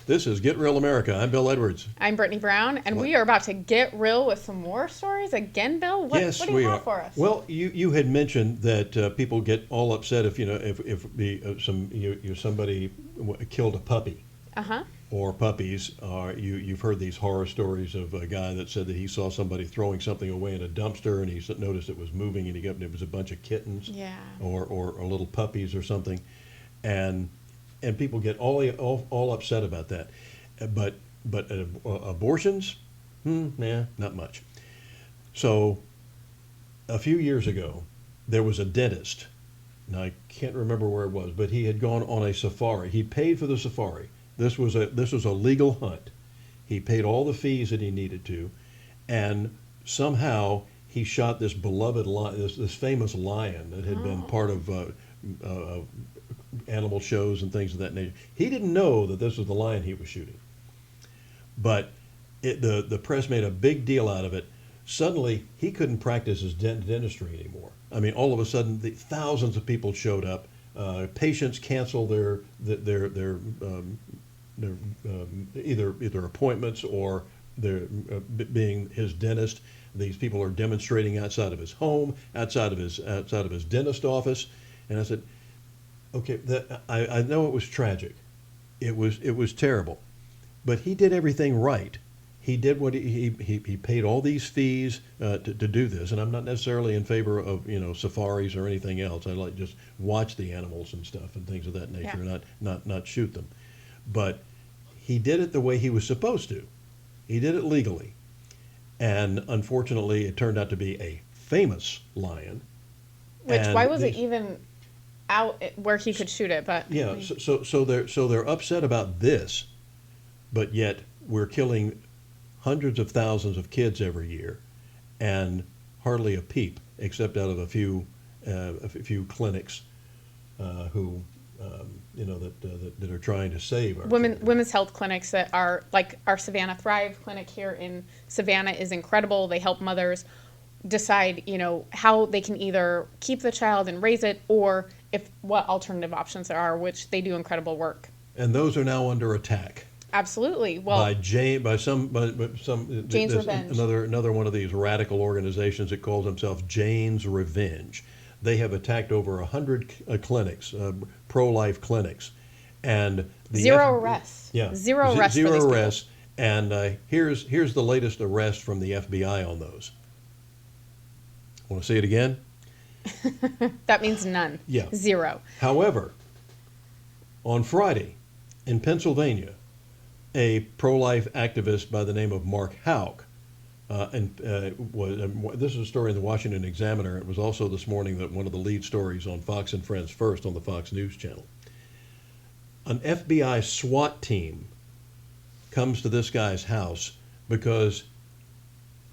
S2: This is Get Real America. I'm Bill Edwards.
S1: I'm Brittany Brown, and we are about to get real with some more stories again, Bill. What do you have for us?
S2: Well, you had mentioned that people get all upset if somebody killed a puppy. Or puppies. You've heard these horror stories of a guy that said that he saw somebody throwing something away in a dumpster, and he noticed it was moving, and it was a bunch of kittens, or little puppies or something, and people get all upset about that. But abortions, nah, not much. So a few years ago, there was a dentist, and I can't remember where it was, but he had gone on a safari. He paid for the safari. This was a legal hunt. He paid all the fees that he needed to, and somehow he shot this beloved lion, this famous lion that had been part of animal shows and things of that nature. He didn't know that this was the lion he was shooting, but the press made a big deal out of it. Suddenly, he couldn't practice his dentistry anymore. I mean, all of a sudden, thousands of people showed up. Patients canceled their either appointments or their being his dentist. These people are demonstrating outside of his home, outside of his dentist office, and I said, okay, I know it was tragic, it was terrible, but he did everything right. He did what he paid all these fees to do this, and I'm not necessarily in favor of safaris or anything else. I like just watch the animals and stuff and things of that nature, not shoot them. But he did it the way he was supposed to. He did it legally, and unfortunately, it turned out to be a famous lion.
S1: Why was it even out where he could shoot it? But
S2: yeah, so they're upset about this, but yet we're killing hundreds of thousands of kids every year, and hardly a peep, except out of a few clinics who that are trying to save our
S1: women's health clinics that are like our Savannah Thrive clinic here in Savannah is incredible. They help mothers decide how they can either keep the child and raise it, or what alternative options there are, which they do incredible work.
S2: And those are now under attack.
S1: Absolutely. Well,
S2: By some
S1: Jane's Revenge.
S2: Another one of these radical organizations that calls themselves Jane's Revenge. They have attacked over 100 clinics, pro-life clinics, and
S1: zero arrests.
S2: Yeah,
S1: zero arrests.
S2: Zero
S1: for these
S2: arrests. And here's the latest arrest from the FBI on those. Want to see it again?
S1: That means none.
S2: Yeah.
S1: Zero.
S2: However, on Friday, in Pennsylvania, a pro-life activist by the name of Mark Houck, this is a story in the Washington Examiner. It was also this morning that one of the lead stories on Fox and Friends First on the Fox News channel. An FBI SWAT team comes to this guy's house because,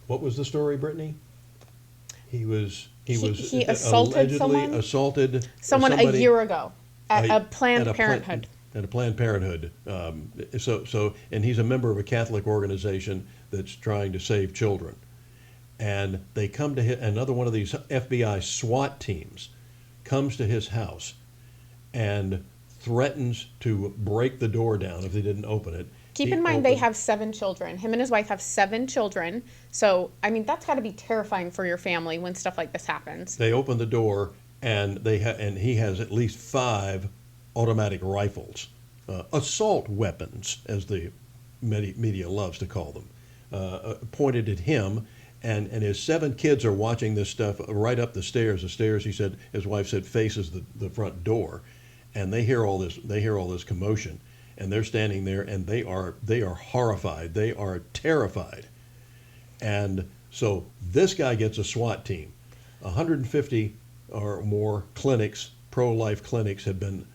S2: what was the story, Brittany? He allegedly assaulted
S1: someone a year ago at a Planned Parenthood.
S2: At a Planned Parenthood. And he's a member of a Catholic organization that's trying to save children. And they come to another one of these FBI SWAT teams comes to his house and threatens to break the door down if they didn't open it.
S1: Keep in mind, they have 7 children. Him and his wife have 7 children. So, I mean, that's got to be terrifying for your family when stuff like this happens.
S2: They open the door, and he has at least 5 automatic rifles, assault weapons, as the media loves to call them, pointed at him. And his 7 kids are watching this stuff right up the stairs. The stairs, his wife said, faces the front door, and they hear all this commotion. And they're standing there, and they are horrified. They are terrified. And so this guy gets a SWAT team. 150 or more clinics, pro-life clinics, have been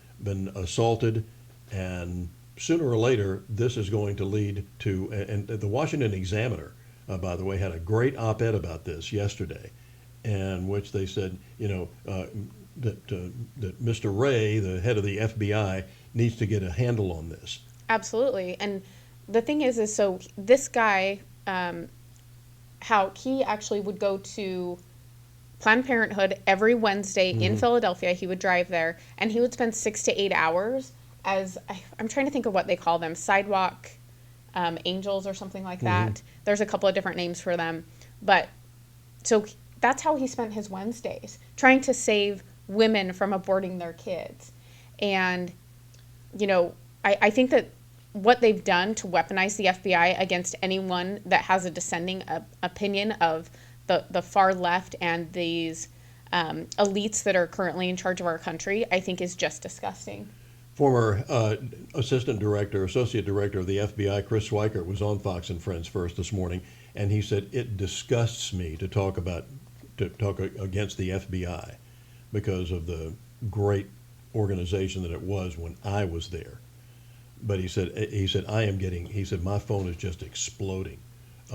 S2: assaulted, and sooner or later, this is going to lead to. And the Washington Examiner, by the way, had a great op-ed about this yesterday, in which they said, that Mr. Wray, the head of the FBI, needs to get a handle on this.
S1: Absolutely. And the thing is so this guy, how he actually would go to Planned Parenthood every Wednesday in Philadelphia. He would drive there, and he would spend 6 to 8 hours as, I'm trying to think of what they call them, sidewalk angels or something like that. There's a couple of different names for them. But so that's how he spent his Wednesdays, trying to save women from aborting their kids. And I think that what they've done to weaponize the FBI against anyone that has a dissenting opinion of the far left and these elites that are currently in charge of our country, I think is just disgusting.
S2: Former associate director of the FBI, Chris Schweikert, was on Fox and Friends First this morning, and he said, it disgusts me to talk against the FBI because of the great organization that it was when I was there. But he said my phone is just exploding.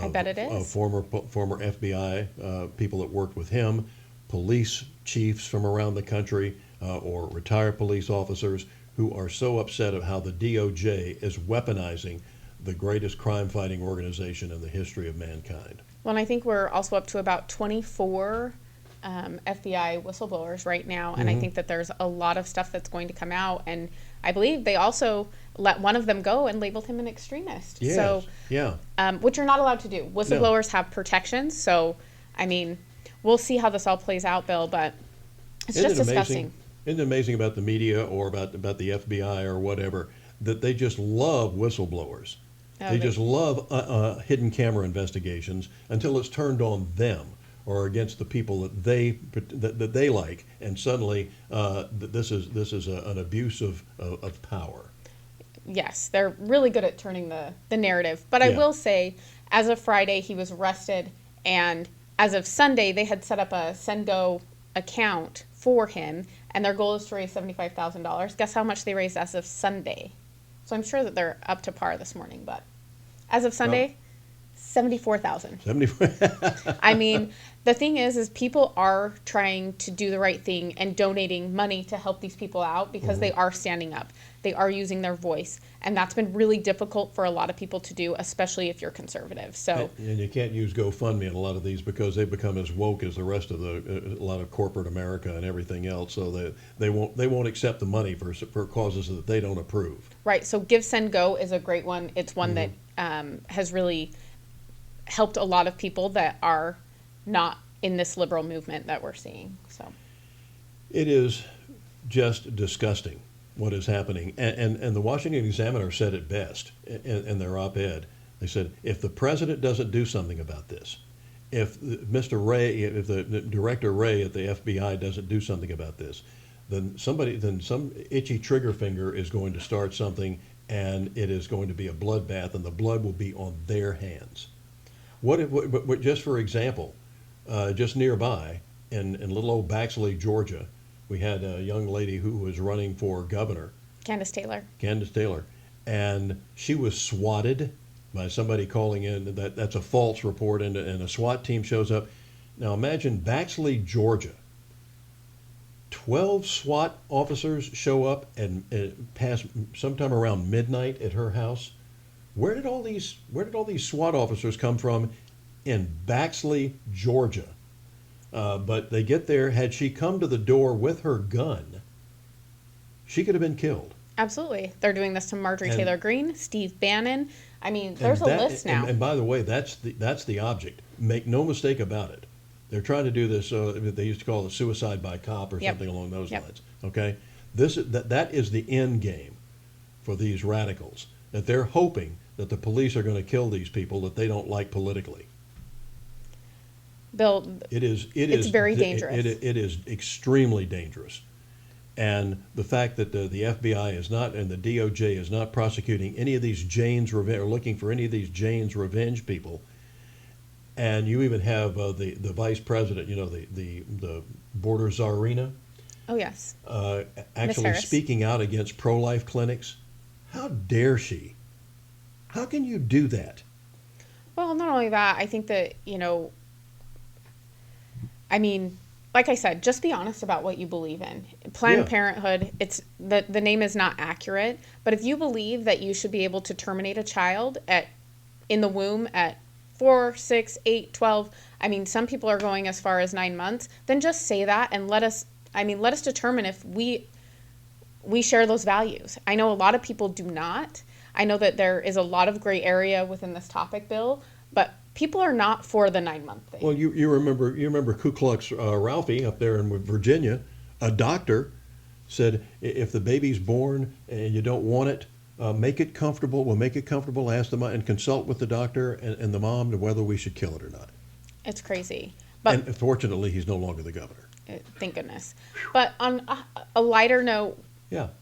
S1: I bet it is.
S2: Former FBI people that worked with him, police chiefs from around the country, or retired police officers who are so upset at how the DOJ is weaponizing the greatest crime-fighting organization in the history of mankind.
S1: Well, and I think we're also up to about 24 FBI whistleblowers right now, and I think that there's a lot of stuff that's going to come out, and I believe they also let one of them go and labeled him an extremist.
S2: Yes.
S1: So,
S2: yeah.
S1: Which you're not allowed to do. Whistleblowers have protections, so, I mean, we'll see how this all plays out, Bill, but it's just disgusting.
S2: Isn't it amazing about the media or about the FBI or whatever, that they just love whistleblowers? They just love hidden camera investigations until it's turned on them or against the people that they like, and suddenly this is an abuse of power.
S1: Yes, they're really good at turning the narrative. But I will say, as of Friday, he was arrested, and as of Sunday, they had set up a SendGo account for him, and their goal is to raise $75,000. Guess how much they raised as of Sunday? So I'm sure that they're up to par this morning, but as of Sunday, 74,000.
S2: 74.
S1: I mean, the thing is people are trying to do the right thing and donating money to help these people out because they are standing up. They are using their voice. And that's been really difficult for a lot of people to do, especially if you're conservative. So,
S2: and you can't use GoFundMe in a lot of these because they've become as woke as the rest of a lot of corporate America and everything else. So that they won't accept the money for causes that they don't approve.
S1: right. So Give, Send, Go is a great one. It's one that has really helped a lot of people that are not in this liberal movement that we're seeing. So
S2: It is just disgusting what is happening. And the Washington Examiner said it best in their op-ed. They said, if the president doesn't do something about this, if Mr. Wray, if the Director Wray at the FBI doesn't do something about this, then some itchy trigger finger is going to start something, and it is going to be a bloodbath, and the blood will be on their hands. What just for example, just nearby in little old Baxley, Georgia, we had a young lady who was running for governor.
S1: Candace Taylor.
S2: And she was swatted by somebody calling in that's a false report, and a SWAT team shows up. Now imagine Baxley, Georgia. 12 SWAT officers show up and pass sometime around midnight at her house. Where did all these SWAT officers come from in Baxley, Georgia? But they get there. Had she come to the door with her gun, she could have been killed.
S1: Absolutely. They're doing this to Marjorie Taylor Greene, Steve Bannon. I mean, there's a list now.
S2: And by the way, that's the object. Make no mistake about it. They're trying to do this. They used to call it suicide by cop or something along those lines. Okay, that is the end game for these radicals. That they're hoping that the police are going to kill these people that they don't like politically.
S1: Bill,
S2: it's
S1: very dangerous.
S2: It is extremely dangerous. And the fact that the FBI is not, and the DOJ is not prosecuting any of these Jane's Revenge, or looking for any of these Jane's Revenge people. And you even have the vice president, the border czarina.
S1: Oh, yes.
S2: Actually speaking out against pro-life clinics. How dare she? How can you do that?
S1: Well, not only that, I think that, I mean, like I said, just be honest about what you believe in. Planned Parenthood, it's the name is not accurate, but if you believe that you should be able to terminate a child in the womb at 4, 6, 8, 12, I mean, some people are going as far as 9 months, then just say that and let us determine if we share those values. I know a lot of people do not. I know that there is a lot of gray area within this topic, Bill, but people are not for the 9-month thing.
S2: Well, you remember Ku Klux Ralphie up there in Virginia, a doctor said, if the baby's born and you don't want it, make it comfortable. We'll make it comfortable. Ask them and consult with the doctor and the mom to whether we should kill it or not.
S1: It's crazy. But
S2: and fortunately, he's no longer the governor.
S1: Thank goodness. But on a lighter note,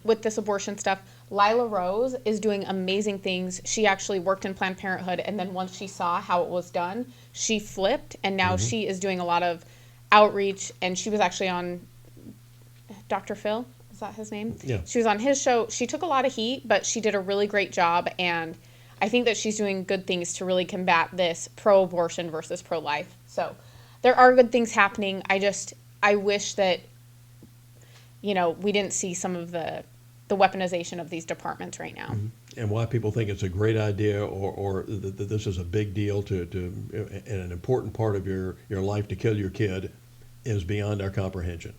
S1: with this abortion stuff, Lila Rose is doing amazing things. She actually worked in Planned Parenthood, and then once she saw how it was done, she flipped, and now she is doing a lot of outreach, and she was actually on Dr. Phil. Is that his name?
S2: Yeah.
S1: She was on his show. She took a lot of heat, but she did a really great job, and I think that she's doing good things to really combat this pro-abortion versus pro-life. So there are good things happening. I wish that, we didn't see some of the weaponization of these departments right now.
S2: And why people think it's a great idea or that this is a big deal and an important part of your life to kill your kid is beyond our comprehension.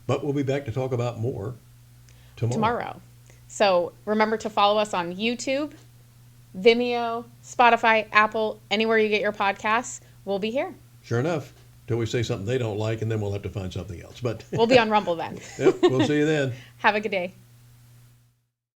S2: But we'll be back to talk about more tomorrow.
S1: So remember to follow us on YouTube, Vimeo, Spotify, Apple, anywhere you get your podcasts. We'll be here.
S2: Sure enough. Till we say something they don't like, and then we'll have to find something else. But
S1: we'll be on Rumble then.
S2: Yep, we'll see you then.
S1: Have a good day.